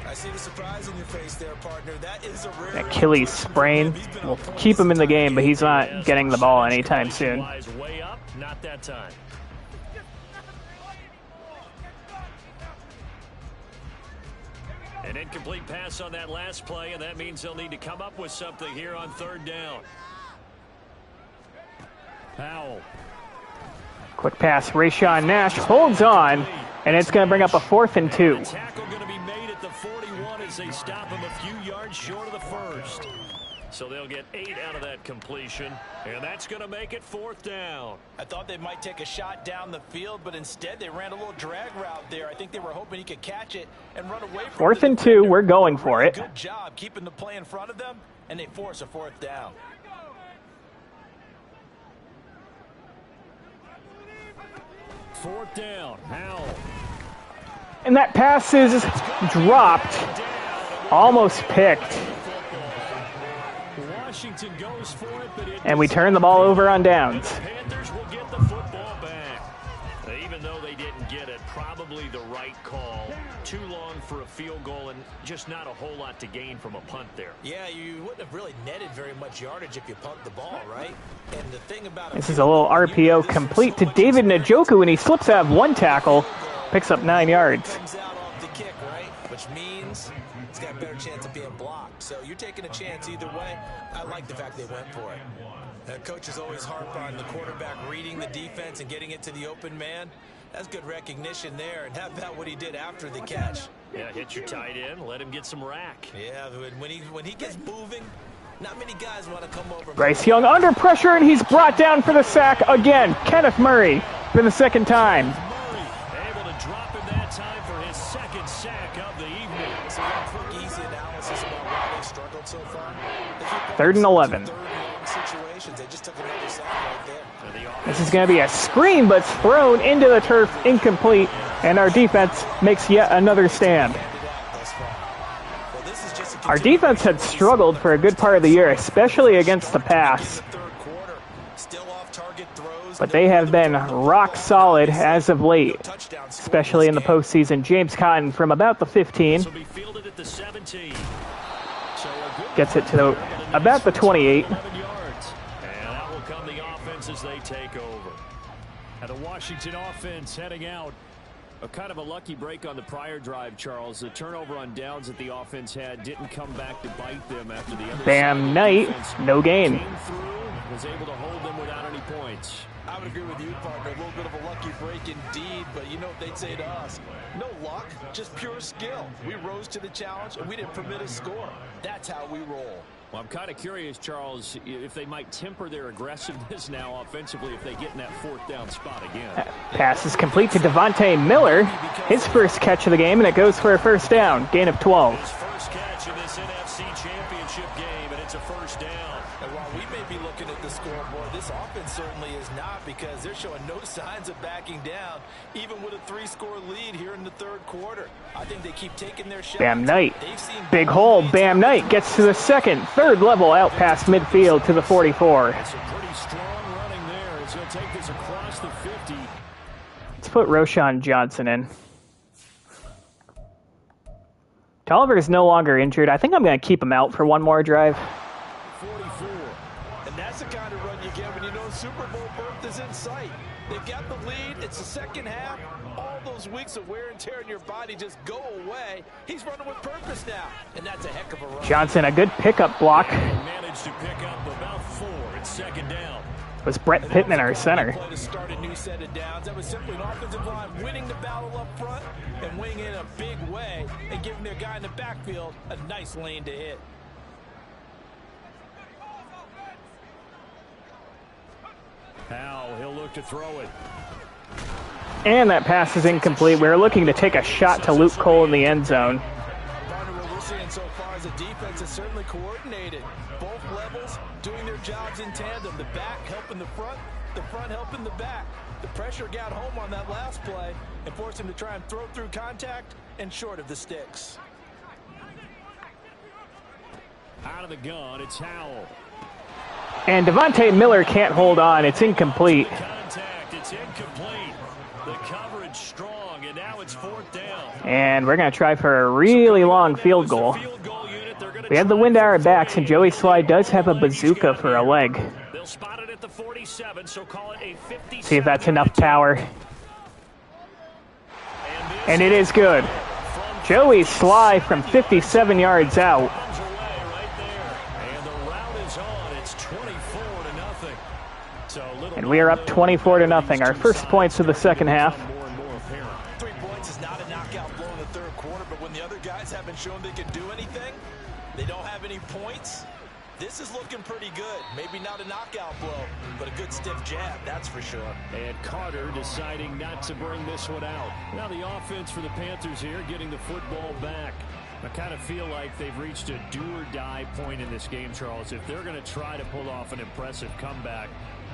I see the surprise in your face there, partner. That is a rare Achilles sprain will keep him in the game, but he's not getting the ball anytime soon. Way up, not that time. An incomplete pass on that last play, and that means they'll need to come up with something here on 3rd down. Howell. Quick pass. Rayshawn Nash holds on, and it's going to bring up a 4th and 2. Tackle going to be made at the 41 as they stop him a few yards short of the 1st. So they'll get 8 out of that completion, and that's going to make it 4th down. I thought they might take a shot down the field, but instead they ran a little drag route there. I think they were hoping he could catch it and run away from 4th and 2, we're going for it. Good job keeping the play in front of them, and they force a 4th down. Fourth down, Howell. And that pass is dropped. Almost picked. Washington goes for it, but and we turn the ball over on downs. The Panthers will get the football back. Even though they didn't get it, probably the right call. Too long for a field goal and just not a whole lot to gain from a punt there. Yeah, you wouldn't have really netted very much yardage if you pumped the ball, right? And the thing about this is a little RPO complete to David Njoku, and he slips out of one tackle, picks up 9 yards. Comes out off the kick, right? Which means he's got a better chance of being blocked. So you're taking a chance either way. I like the fact they went for it. Coaches always harp on the quarterback reading the defense and getting it to the open man. That's good recognition there. And how about what he did after the catch? Yeah, hit your tight end, let him get some rack. Yeah, when he gets moving, not many guys want to come over. Bryce Young under pressure, and he's brought down for the sack again. Kenneth Murray for the second time. Murray able to drop him that time for his 2nd sack of the evening. So quick, easy analysis about why they struggled so far. 3rd and 11. Situations, they just took another sack right there. This is going to be a screen, but it's thrown into the turf, incomplete, and our defense makes yet another stand. Our defense had struggled for a good part of the year, especially against the pass. But they have been rock solid as of late, especially in the postseason. James Cotton from about the 15 gets it to about the 28. As they take over. And the Washington offense heading out. A kind of a lucky break on the prior drive, Charles. The turnover on downs that the offense had didn't come back to bite them after the other Bam Knight, no gain. Came through, was able to hold them without any points. I would agree with you, partner. A little bit of a lucky break indeed, but you know what they'd say to us? No luck, just pure skill. We rose to the challenge, and we didn't permit a score. That's how we roll. Well, I'm kind of curious, Charles, if they might temper their aggressiveness now offensively if they get in that 4th down spot again. Pass is complete to Devontae Miller. His first catch of the game, and it goes for a 1st down. Gain of 12. His first catch in this NFC Championship game, and it's a 1st down. And while we may be looking at the scoreboard, this offense certainly is not, because they're showing no signs of backing down, even with a 3-score lead here in the 3rd quarter. I think they keep taking their shots. Bam Knight. Big hole. Bam Knight gets to the 2nd, 3rd level out past midfield to the 44. That's a pretty strong running there. It's going to take this across the 50. Let's put Roshan Johnson in. Tolliver is no longer injured. I think I'm going to keep him out for one more drive. 44. And that's the kind of run you get when you know Super Bowl berth is in sight. They've got the lead. It's the second half. All those weeks of wear and tear in your body just go away. He's running with purpose now, and that's a heck of a run. Johnson, a good pickup block. Managed to pick up about 4. It's 2nd down. It was Brett Pittman, our center. To start a new set of downs. That was simply an offensive line winning the battle up front and winning in a big way and giving their guy in the backfield a nice lane to hit. Now he'll look to throw it. And that pass is incomplete. We're looking to take a shot to Luke Cole in the end zone. What we're seeing so far is a defense that's certainly coordinated. Both levels doing their jobs in tandem. The back helping the front helping the back. The pressure got home on that last play and forced him to try and throw through contact and short of the sticks. Out of the gun, it's Howell. And Devontae Miller can't hold on. It's incomplete. Contact, it's incomplete. The coverage strong, and now it's 4th down. And we're going to try for a really long field goal. We have the wind at our backs, and Joey Slye does have a bazooka for a leg. They'll spot it at the 47, so call it a 50. See if that's enough power. And it is good. Joey Slye from 57 yards out. And we are up 24-0. Our first points of the second half. 3 points is not a knockout blow in the 3rd quarter, but when the other guys haven't shown they can do anything, they don't have any points, This is looking pretty good. Maybe not a knockout blow, but a good stiff jab, that's for sure. And Carter deciding not to bring this one out. Now the offense for the Panthers here, getting the football back. I kind of feel like they've reached a do-or-die point in this game, Charles. If they're going to try to pull off an impressive comeback,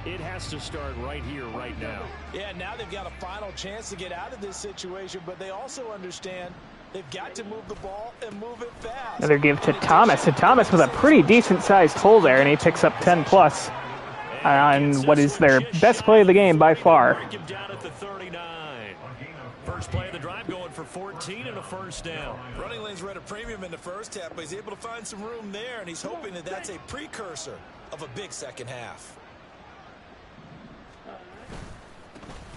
it has to start right here, right now. Yeah, now they've got a final chance to get out of this situation, but they also understand they've got to move the ball and move it fast. Another give to Thomas, and Thomas with a pretty decent-sized hole there, and he picks up 10+ on what is their best play of the game by far. Break him down at the 39. First play of the drive going for 14 and a first down. Running lanes were at a premium in the first half, but he's able to find some room there, and he's hoping that that's a precursor of a big second half.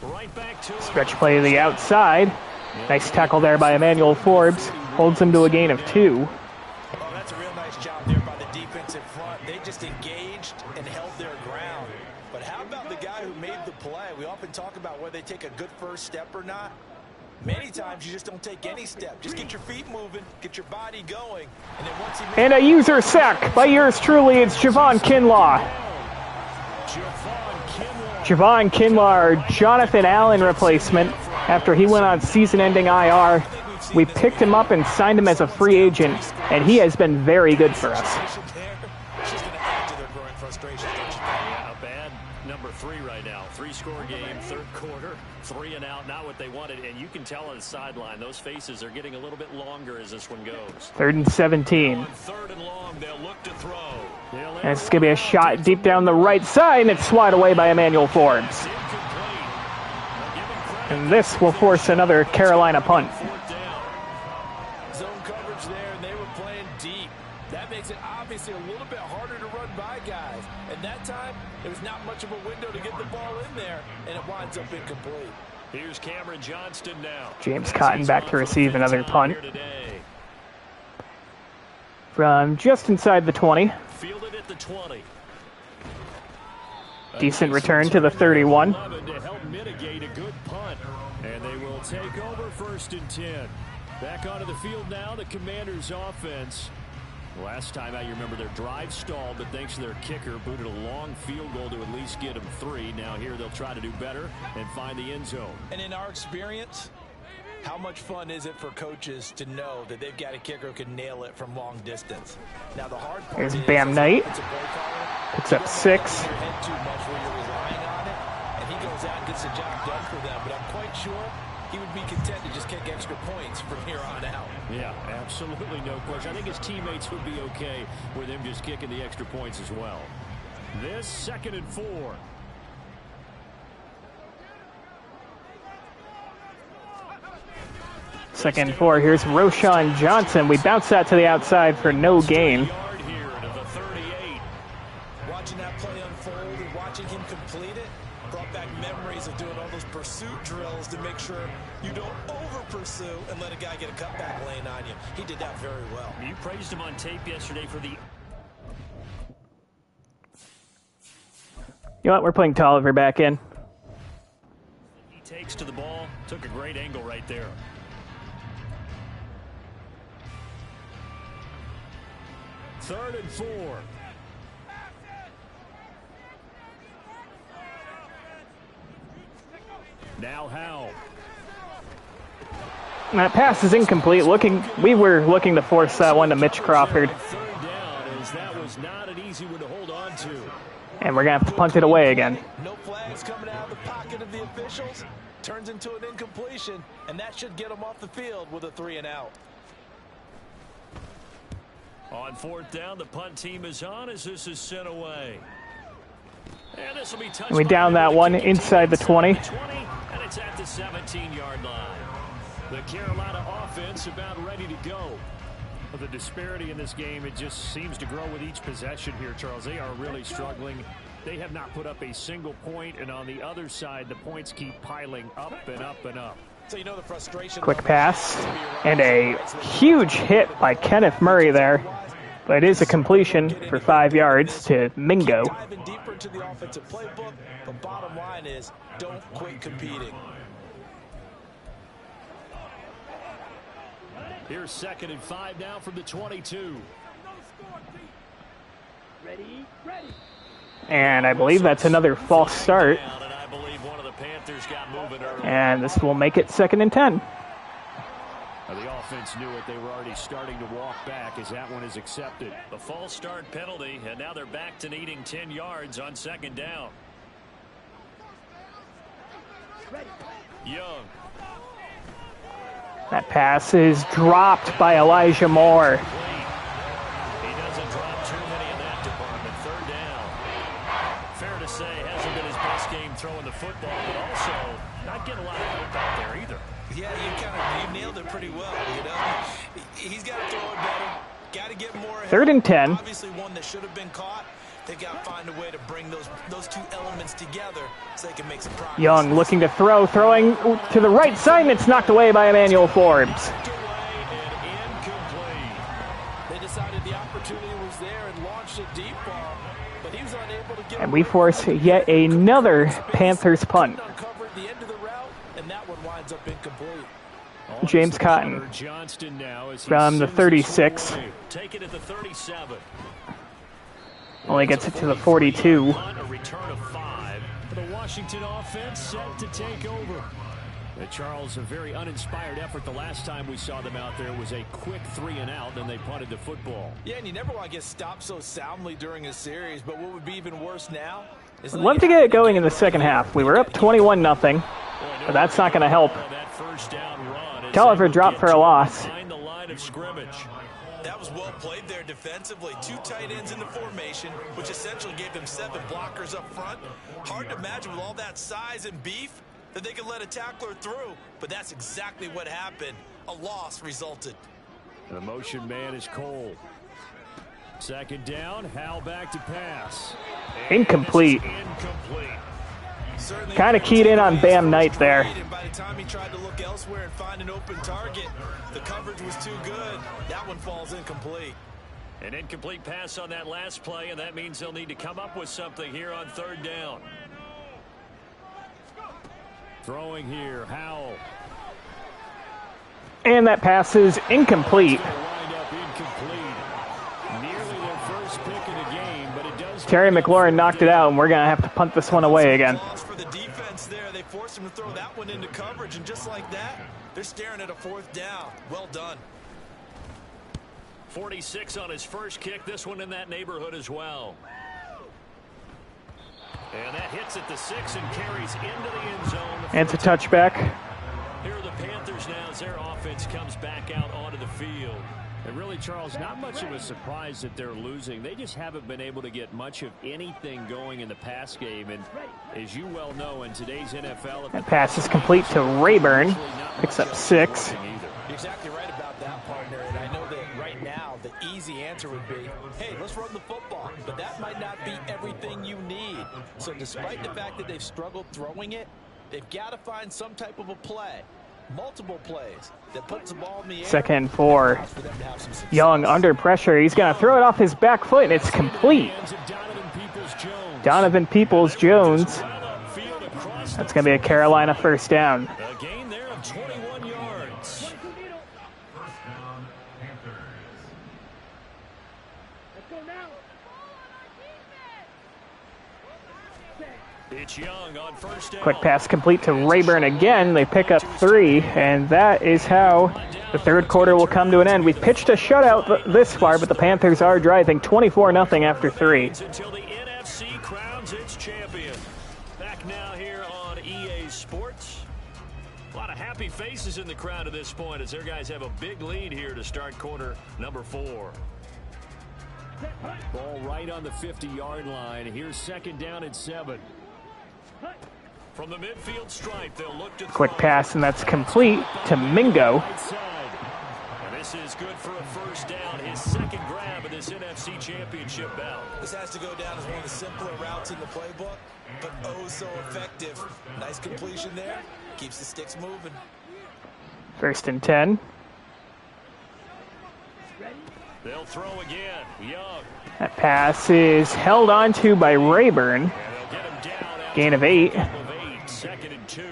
Right back to Stretch play to the outside. Nice tackle there by Emmanuel Forbes. Holds him to a gain of 2. Oh, that's a real nice job there by the defense in front. They just engaged and held their ground. But how about the guy who made the play? We often talk about whether they take a good first step or not. Many times you just don't take any step. Just get your feet moving, get your body going, and then once he makes... And a user sack by yours truly. It's Javon Kinlaw. Javon Kinlaw, our Jonathan Allen replacement, after he went on season-ending IR. We picked him up and signed him as a free agent, and he has been very good for us. Yeah, bad number 3 right now. 3-score game, third quarter, 3 and out, not what they wanted. And you can tell on the sideline, those faces are getting a little bit longer as this one goes. 3rd and 17. On 3rd and long, they'll look to throw. And it's going to be a shot deep down the right side, and it's swatted away by Emmanuel Forbes. And this will force another Carolina punt. Zone coverage there, and they were playing deep. That makes it obviously a little bit harder to run by guys. And that time, there was not much of a window to get the ball in there, and it winds up incomplete. Here's Cameron Johnston now. James Cotton back to receive another punt. From just inside the 20. Fielded at the 20. Decent return to the 31. To help mitigate a good punt. And they will take over 1st and 10. Back onto the field now, the Commanders' offense. Last time out, you remember their drive stalled, but thanks to their kicker, booted a long field goal to at least get them 3. Now here they'll try to do better and find the end zone. And in our experience, how much fun is it for coaches to know that they've got a kicker who can nail it from long distance? Now the hard part Here's is Bam Knight. Picks up 6. Your head too much where you're relying on it, and he goes out and gets the job done for them. But I'm quite sure he would be content to just kick extra points from here on out. Yeah, absolutely no question. I think his teammates would be okay with him just kicking the extra points as well. This 2nd and 4. Second and 4. Here's Roshan Johnson. We bounce that to the outside for no gain. Watching that play unfold and watching him complete it brought back memories of doing all those pursuit drills to make sure you don't over-pursue and let a guy get a cutback lane on you. He did that very well. You praised him on tape yesterday for the... You know what? We're putting Tolliver back in. He takes to the ball. Took a great angle right there. Third and 4. Now Howe. That pass is incomplete. We were looking to force that one to Mitch Crawford. Third down, as that was not an easy one to hold on to. And we're going to have to punt it away again. No flags coming out of the pocket of the officials. Turns into an incompletion, and that should get them off the field with a 3 and out. On 4th down, the punt team is on as this is sent away. And this will be touched. We down that one inside the 20. And it's at the 17-yard line. The Carolina offense about ready to go. But the disparity in this game, it just seems to grow with each possession here, Charles. They are really struggling. They have not put up a single point, and on the other side, the points keep piling up and up and up. So you know the frustration. Quick pass. And a huge hit by Kenneth Murray there. But it is a completion for 5 yards to Mingo. Diving deeper into the offensive playbook, the bottom line is don't quit competing. Here's 2nd and 5 now from the 22. And I believe that's another false start. And this will make it 2nd and 10. The offense knew it. They were already starting to walk back as that one is accepted. The false start penalty, and now they're back to needing 10 yards on 2nd down. Young. That pass is dropped by Elijah Moore. He doesn't drop too many in that department. 3rd down. Fair to say, hasn't been his best game throwing the football, but also not getting a lot of help out there either. Yeah, you nailed it pretty well, you know. He's got to throw it better. Got to get more. 3rd and 10. Obviously one that should have been caught. They've got to find a way to bring those two elements together so they can make some progress. Young looking to throw, throwing to the right side, and it's knocked away by Emmanuel Forbes. They decided the opportunity was there and launched a deep ball, but he was unable to get. And we force yet another Panthers punt. The end of the route, and that one winds up incomplete. James Cotton from the 36. Take it at the 37. Only gets it to the 42. A return of 5 for the Washington offense set to take over. Charles, a very uninspired effort. The last time we saw them out there was a quick 3 and out, then they punted the football. Yeah, and you never want to get stopped so soundly during a series, but what would be even worse now is I'd love to get it going in the 2nd half. We were up 21-0, but that's not going to help. Tolliver dropped for a loss. The line of scrimmage. That was well played there defensively. 2 tight ends in the formation, which essentially gave them 7 blockers up front. Hard to imagine with all that size and beef that they could let a tackler through, but that's exactly what happened. A loss resulted. The motion man is Cole. 2nd down, Howell back to pass. Incomplete. Incomplete. Kind of keyed in on Bam Knight there. And by the time he tried to look elsewhere and find an open target, the coverage was too good. That one falls incomplete. An incomplete pass on that last play, and that means they'll need to come up with something here on 3rd down. Throwing here, Howell. And that pass is incomplete. Terry McLaurin knocked it out, and we're going to have to punt this one away again. For the defense there, they forced him to throw that one into coverage, and just like that, they're staring at a 4th down. Well done. 46 on his first kick. This one in that neighborhood as well. And that hits at the 6 and carries into the end zone. And it's a touchback. Here are the Panthers now as their offense comes back out onto the field. And really, Charles, not much of a surprise that they're losing. They just haven't been able to get much of anything going in the pass game. And as you well know, in today's NFL... That pass is complete to Rayburn. Picks up 6. You're exactly right about that, partner. And I know that right now the easy answer would be, hey, let's run the football. But that might not be everything you need. So despite the fact that they've struggled throwing it, they've got to find some type of a play. Multiple plays that puts the ball in the air. 2nd and 4. Young under pressure. He's going to throw it off his back foot, and it's complete. Donovan Peoples-Jones. That's going to be a Carolina 1st down. A gain there of 21 yards. 1st down, Panthers. It's Young on 1st down. Quick pass complete to Rayburn again. They pick up 3, and that is how the 3rd quarter will come to an end. We pitched a shutout this far, but the Panthers are driving 24-0 after 3. Until the NFC crowns its champion. Back now here on EA Sports. A lot of happy faces in the crowd at this point as their guys have a big lead here to start quarter number 4. Ball right on the 50-yard line. Here's 2nd down and 7. From the midfield stripe, they'll look to Quick pass, and that's complete to Mingo. And this is good for a 1st down. His 2nd grab of this NFC Championship bout. This has to go down as one of the simpler routes in the playbook, but oh so effective. Nice completion there. Keeps the sticks moving. 1st and 10. They'll throw again. Young. That pass is held onto by Rayburn. Gain of 8. 2nd and 2.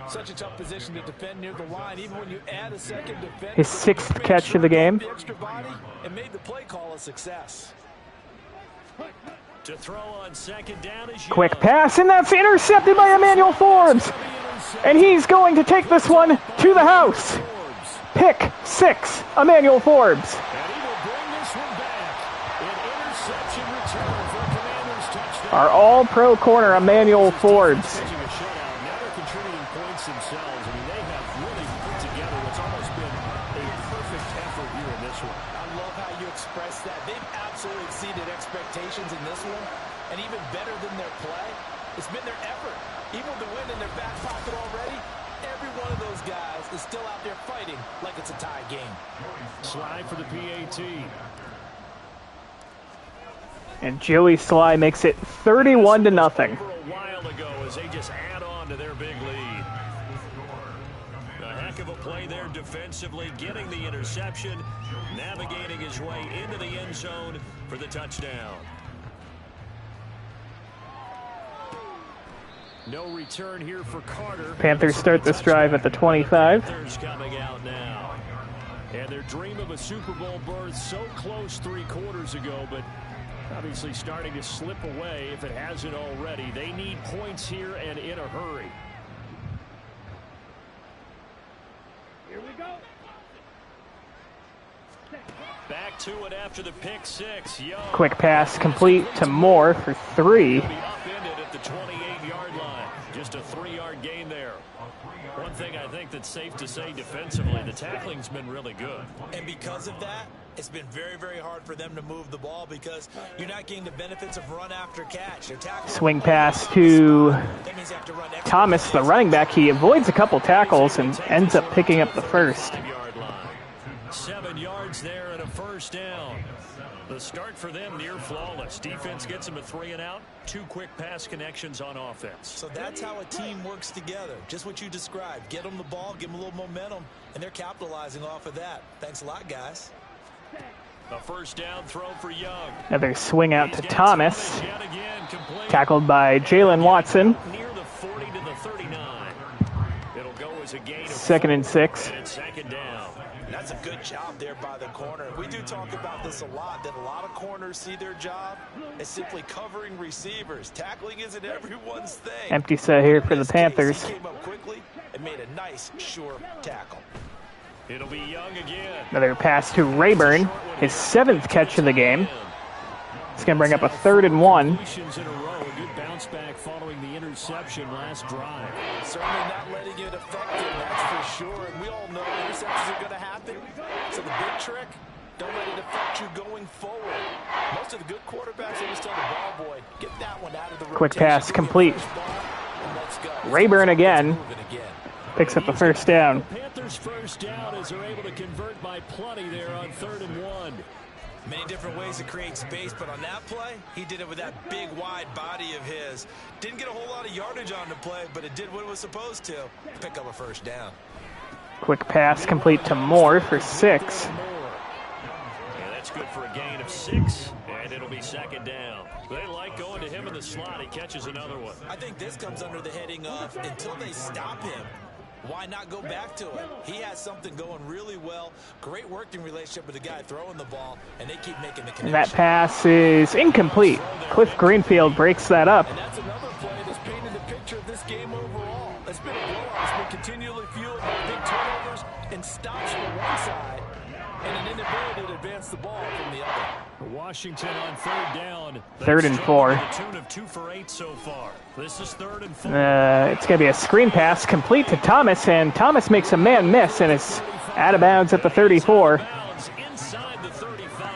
Such a tough position to defend near the line, even when you add a 2nd defender. His 6th catch of the game. The extra body and made the play call a success. To throw on second down is Quick Young. pass, and that's intercepted by Emmanuel Forbes. And he's going to take this one to the house. Pick 6, Emmanuel Forbes. And he will bring this one back. An interception return for a Commanders touchdown. Our all-pro corner, Emmanuel Forbes. Pitching a shutout. Now they're contributing points themselves. I mean, they have really put together what's almost been a perfect effort here in this one. I love how you express that. They've absolutely exceeded expectations in this one. And even better than their play, it's been their effort. Even with the win in their back pocket already, every one of those guys is still out there fighting like it's a tie game. Slide for the PAT. And Joey Sly makes it 31-0. A while ago as they just add on to their big lead. A heck of a play there defensively, getting the interception, navigating his way into the end zone for the touchdown. No return here for Carter. Panthers start this drive at the 25. Panthers coming out now. And their dream of a Super Bowl berth so close 3 quarters ago, but obviously starting to slip away if it hasn't already. They need points here and in a hurry. Here we go. Back to it after the pick 6. Young. Quick pass complete to Moore for 3. Be upended at the 28-yard line. Just a 3-yard gain there. One thing I think that's safe to say defensively, the tackling's been really good. And because of that, it's been very, very hard for them to move the ball because you're not getting the benefits of run after catch. Swing pass to Thomas, the running back. He avoids a couple tackles and ends up picking up the first. 5-yard line. 7 yards there and a first down. The start for them near flawless. Defense gets them a 3 and out. 2 quick pass connections on offense. So that's how a team works together. Just what you described. Get them the ball, give them a little momentum, and they're capitalizing off of that. Thanks a lot, guys. A first down throw for Young. Another swing out to Thomas. Tackled by Jalen Watson. Near the 40 to the 39. It'll go as a gain of 2nd and 6. and it's second down. That's a good job there by the corner. We do talk about this a lot, that a lot of corners see their job as simply covering receivers. Tackling isn't everyone's thing. Empty set here for the Panthers. He came up quickly and made a nice, sure tackle. It'll be Young again. Another pass to Rayburn, his 7th catch of the game. It's going to bring up a 3rd and 1. In a row, a good bounce back following the interception last drive. Certainly not letting it affect him, that's for sure. And we all know interceptions are going to happen. So the big trick, don't let it affect you going forward. Most of the good quarterbacks always tell the ball boy, get that one out of the rotation. Quick pass complete. Rayburn again. Picks up the first down. Panthers first down as they're able to convert by plenty there on 3rd and 1. Many different ways to create space, but on that play, he did it with that big, wide body of his. Didn't get a whole lot of yardage on the play, but it did what it was supposed to. Pick up a first down. Quick pass complete to Moore for 6. Yeah, that's good for a gain of 6, and it'll be second down. They like going to him in the slot. He catches another one. I think this comes under the heading of until they stop him, why not go back to it? He has something going really well. Great working relationship with the guy throwing the ball, and they keep making the connection. And that pass is incomplete. Cliff Greenfield breaks that up. And that's another play that's painted the picture of this game overall. It's been a blowout. It's been continually fueled by big turnovers and stops from one side and an inability to advance the ball from the other. Washington on 3rd down. 3rd and 4. To the tune of 2 for 8 so far. This is 3rd and 4. It's going to be a screen pass complete to Thomas, and Thomas makes a man miss, and it's out of bounds at the 34. Inside the 35.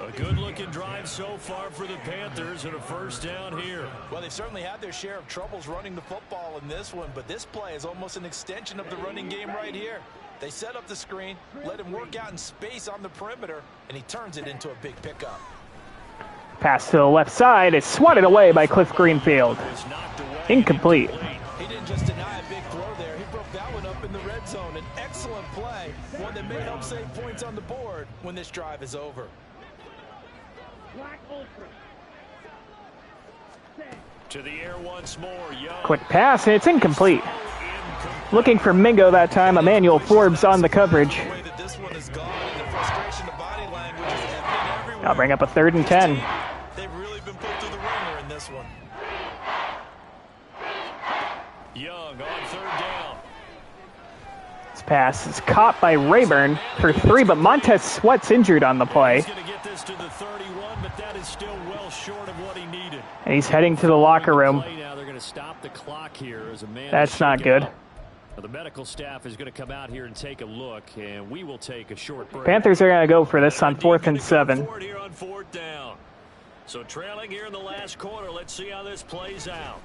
A good-looking drive so far for the Panthers and a first down here. Well, they've certainly had their share of troubles running the football in this one, but this play is almost an extension of the running game right here. They set up the screen, let him work out in space on the perimeter, and he turns it into a big pickup. Pass to the left side is swatted away by Cliff Greenfield. Incomplete. He didn't just deny a big throw there. He broke that one up in the red zone. An excellent play, one that may help save points on the board when this drive is over. To the air once more. Young. Quick pass, and it's incomplete. Looking for Mingo that time. Emmanuel Forbes on the coverage. I'll bring up a 3rd and 10. They this one. Young on third down. This pass is caught by Rayburn for 3, but Montez Sweat's injured on the play. He's going to get this to the 31, but that is still well short of what he needed. And he's heading to the locker room. Now they're going to stop the clock here as a man. That's not good. Well, the medical staff is going to come out here and take a look, and we will take a short break. Panthers are going to go for this on 4th and 7. Here on 4th down. So trailing here in the last quarter. Let's see how this plays out.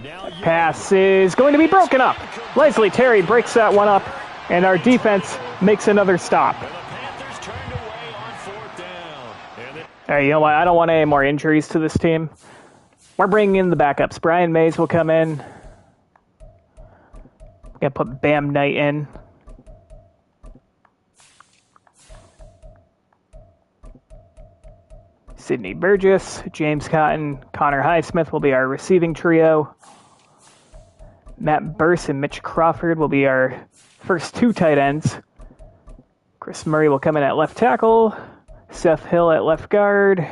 Now Pass is going to be broken up. Leslie Terry breaks that one up, and our defense makes another stop. the Panthers turned away on 4th down. Hey, you know what? I don't want any more injuries to this team. We're bringing in the backups. Brian Mays will come in. Gonna put Bam Knight in. Sidney Burgess, James Cotton, Connor Highsmith will be our receiving trio. Matt Burse and Mitch Crawford will be our first 2 tight ends. Chris Murray will come in at left tackle. Seth Hill at left guard.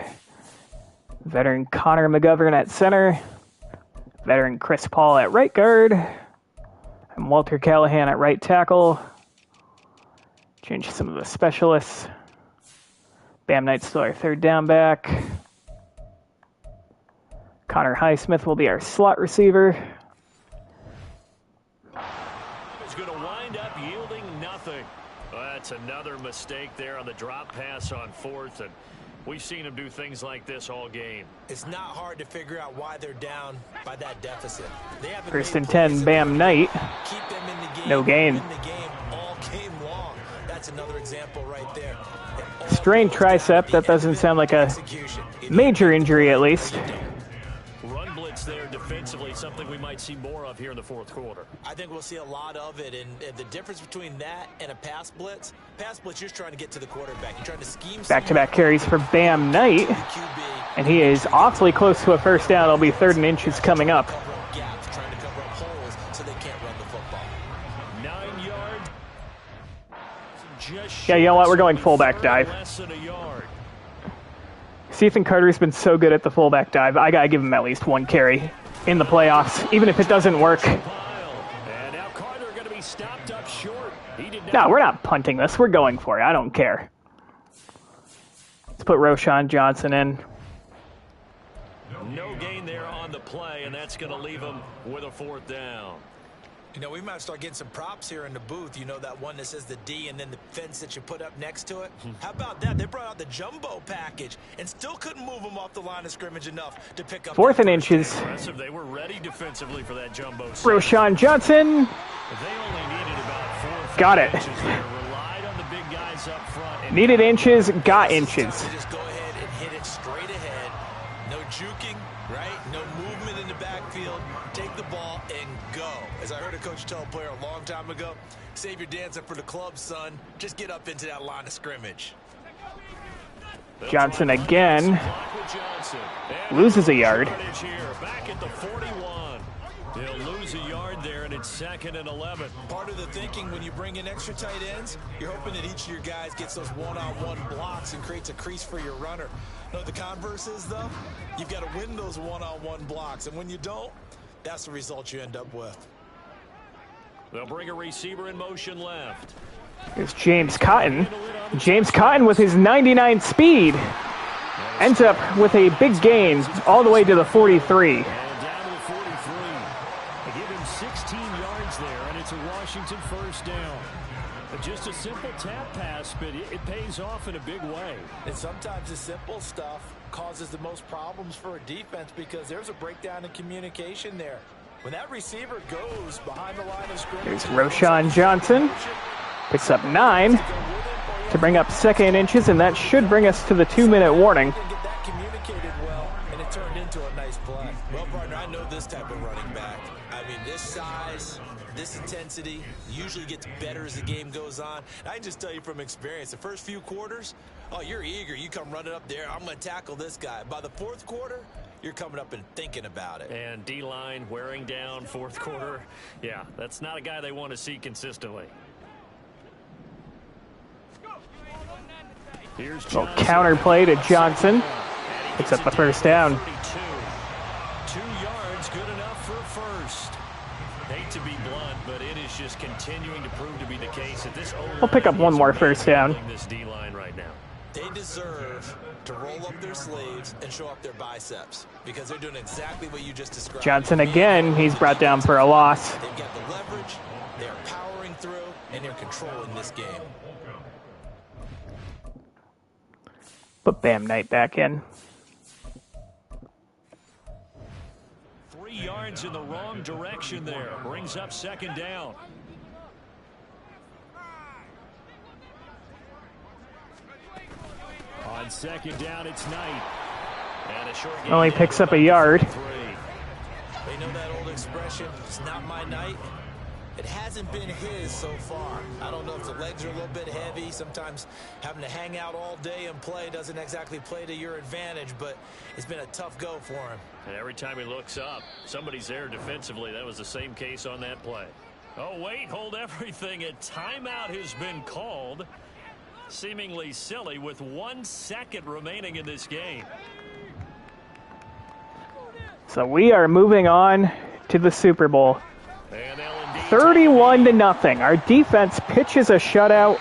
Veteran Connor McGovern at center. Veteran Chris Paul at right guard. And Walter Callahan at right tackle. Change some of the specialists. Bam Knight's still our 3rd down back. Connor Highsmith will be our slot receiver. It's going to wind up yielding nothing. Well, that's another mistake there on the drop pass on 4th, and we've seen him do things like this all game. It's not hard to figure out why they're down by that deficit. They haven't 1st made and 10, plays Bam Knight. Keep them in the game. No gain. Win the game all game long. That's another example right there. Strained tricep. That doesn't sound like a major injury, at least. Run blitz there defensively, something we might see more of here in the 4th quarter. I think we'll see a lot of it, and the difference between that and a pass blitz, you're just trying to get to the quarterback. You're trying to scheme Back-to-back carries for Bam Knight. And he is awfully close to a 1st down. It'll be 3rd and inches coming up. Gaps, trying to cover up holes so they can't run the football. 9 yards. Yeah, you know what? We're going fullback dive. Less than a yard. Ethan Carter's been so good at the fullback dive. I gotta give him at least 1 carry in the playoffs, even if it doesn't work. And now Carter going to be stopped up short. He did not. No, we're not punting this. We're going for it. I don't care. Let's put Roshan Johnson in. No gain there on the play, and that's going to leave him with a 4th down. You know, we might start getting some props here in the booth. You know, that one that says the D and then the fence that you put up next to it? How about that? They brought out the jumbo package and still couldn't move them off the line of scrimmage enough to pick up. 4th and inches. Impressive. They were ready defensively for that jumbo. Roshan Johnson. They only needed about 4 Got it. inches there. Relied on the big guys up front. And Needed inches, got inches. So just go ahead and hit it straight ahead. No juking, right? No movement in the backfield. Take the ball and go. As I heard a coach tell a player a long time ago, save your dancing for the club, son. Just get up into that line of scrimmage. Johnson again. Loses a yard. Back at the 41. They'll lose a yard there, and it's 2nd and 11. Part of the thinking when you bring in extra tight ends, you're hoping that each of your guys gets those one-on-one blocks and creates a crease for your runner. No, the converse is, though, you've got to win those one-on-one blocks, and when you don't, that's the result you end up with. They'll bring a receiver in motion left. Here's James Cotton. James Cotton with his 99 speed ends up with a big gain all the way to the 43. And down to the 43. They give him 16 yards there, and it's a Washington 1st down. Just a simple tap pass, but it pays off in a big way. And sometimes the simple stuff causes the most problems for a defense because there's a breakdown in communication there. When that receiver goes behind the line of scrimmage. There's Roshan Johnson. Picks up 9 to bring up 2nd inches, and that should bring us to the 2-minute warning. Get that communicated well, and it turned into a nice play. Well, partner, I know this type of running back. I mean, this size, this intensity usually gets better as the game goes on. I can just tell you from experience, the first few quarters, oh, you're eager. You come running up there. I'm going to tackle this guy. By the 4th quarter, you're coming up and thinking about it. And D-line wearing down 4th quarter. Yeah, that's not a guy they want to see consistently. Little counter play to Johnson. Picks up the 1st down. We'll pick up one more first down. This D-line right now. They deserve to roll up their sleeves and show up their biceps because they're doing exactly what you just described. Johnson again, he's brought down for a loss. They've got the leverage, they're powering through, and they're controlling this game. Put Bam Knight back in. 3 yards in the wrong direction there. Brings up second down. On second down, it's Knight. And a short Only picks up a yard. They know that old expression, it's not my night. It hasn't been his so far. I don't know if the legs are a little bit heavy. Sometimes having to hang out all day and play doesn't exactly play to your advantage, but it's been a tough go for him. And every time he looks up, somebody's there defensively. That was the same case on that play. Oh, wait, hold everything. A timeout has been called. Seemingly silly with 1 second remaining in this game. So we are moving on to the Super Bowl. 31-0. Our defense pitches a shutout.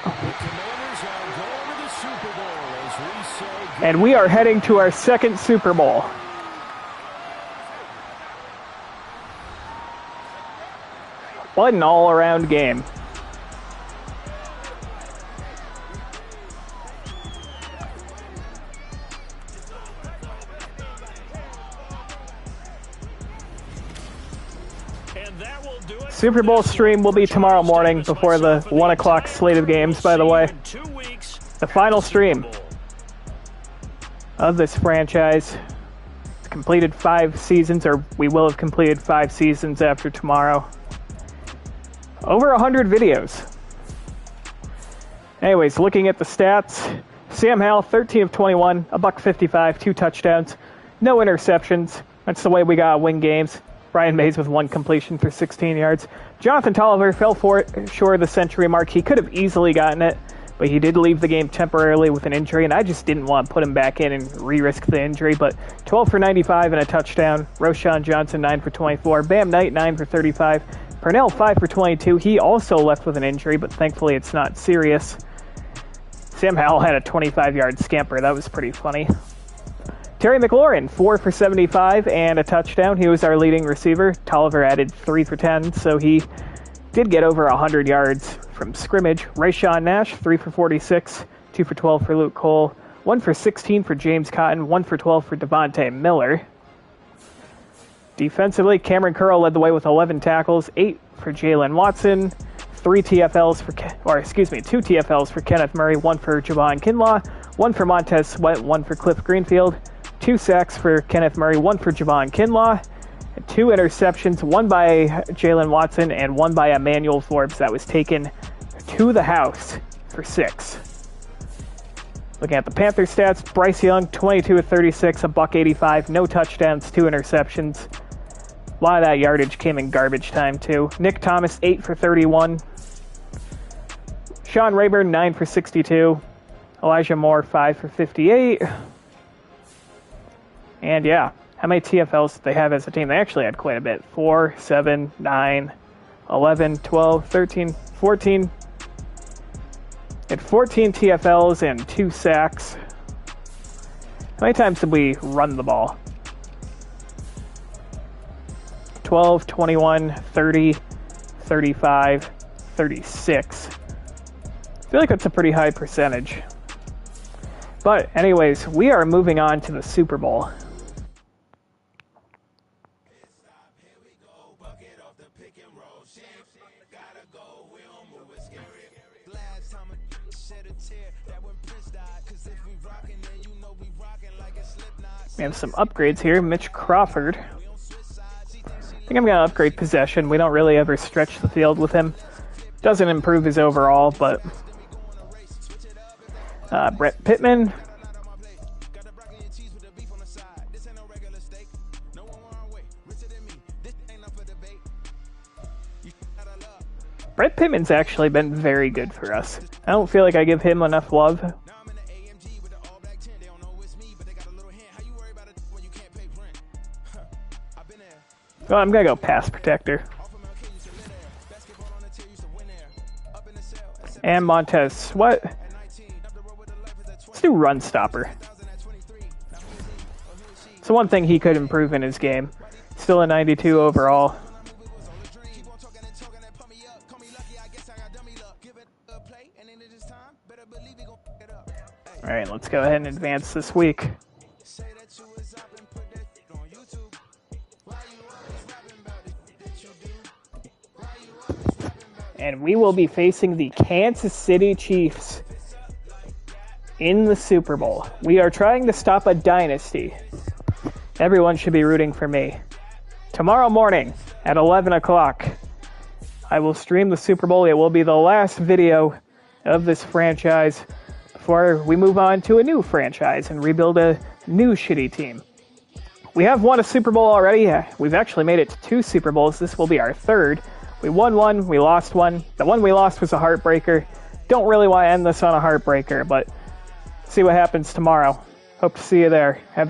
And we are heading to our second Super Bowl. What an all-around game. Super Bowl stream will be tomorrow morning before the 1 o'clock slate of games, by the way. The final stream of this franchise. It's completed 5 seasons, or we will have completed 5 seasons after tomorrow. Over 100 videos. Anyways, looking at the stats. Sam Howell, 13 of 21, $155, 2 touchdowns, no interceptions. That's the way we gotta win games. Brian Mays with 1 completion for 16 yards. Jonathan Tolliver fell short of the century mark. He could have easily gotten it, but he did leave the game temporarily with an injury, and I just didn't want to put him back in and re-risk the injury. But 12 for 95 and a touchdown. Roschon Johnson, 9 for 24. Bam Knight, 9 for 35. Purnell, 5 for 22. He also left with an injury, but thankfully it's not serious. Sam Howell had a 25-yard scamper. That was pretty funny. Terry McLaurin, 4 for 75 and a touchdown. He was our leading receiver. Tolliver added 3 for 10, so he did get over 100 yards from scrimmage. Rayshawn Nash, 3 for 46, 2 for 12 for Luke Cole, 1 for 16 for James Cotton, 1 for 12 for Devontae Miller. Defensively, Cameron Curl led the way with 11 tackles, 8 for Jalen Watson, 2 TFLs for Kenneth Murray, 1 for Javon Kinlaw, 1 for Montez Sweat, 1 for Cliff Greenfield, 2 sacks for Kenneth Murray, 1 for Javon Kinlaw, 2 interceptions, 1 by Jalen Watson and 1 by Emmanuel Forbes that was taken to the house for 6. Looking at the Panthers stats, Bryce Young, 22 of 36, $185, no touchdowns, 2 interceptions. A lot of that yardage came in garbage time too. Nick Thomas, 8 for 31. Sean Rayburn, 9 for 62. Elijah Moore, 5 for 58. And yeah, how many TFLs did they have as a team? They actually had quite a bit. 4, 7, 9, 11, 12, 13, 14. They had 14 TFLs and 2 sacks. How many times did we run the ball? 12, 21, 30, 35, 36. I feel like that's a pretty high percentage. But anyways, we are moving on to the Super Bowl. We have some upgrades here. Mitch Crawford. I think I'm going to upgrade possession. We don't really ever stretch the field with him. Doesn't improve his overall, but... Brett Pittman. Brett Pittman's actually been very good for us. I don't feel like I give him enough love. Well, I'm going to go pass protector. And Montez. What? Let's do run stopper. It's the one thing he could improve in his game. Still a 92 overall. All right, let's go ahead and advance this week. And we will be facing the Kansas City Chiefs in the Super Bowl. We are trying to stop a dynasty. Everyone should be rooting for me. Tomorrow morning at 11 o'clock, I will stream the Super Bowl. It will be the last video of this franchise before we move on to a new franchise and rebuild a new shitty team. We have won a Super Bowl already. We've actually made it to 2 Super Bowls. This will be our 3rd. We won one, we lost one. The one we lost was a heartbreaker. Don't really want to end this on a heartbreaker, but see what happens tomorrow. Hope to see you there. Have a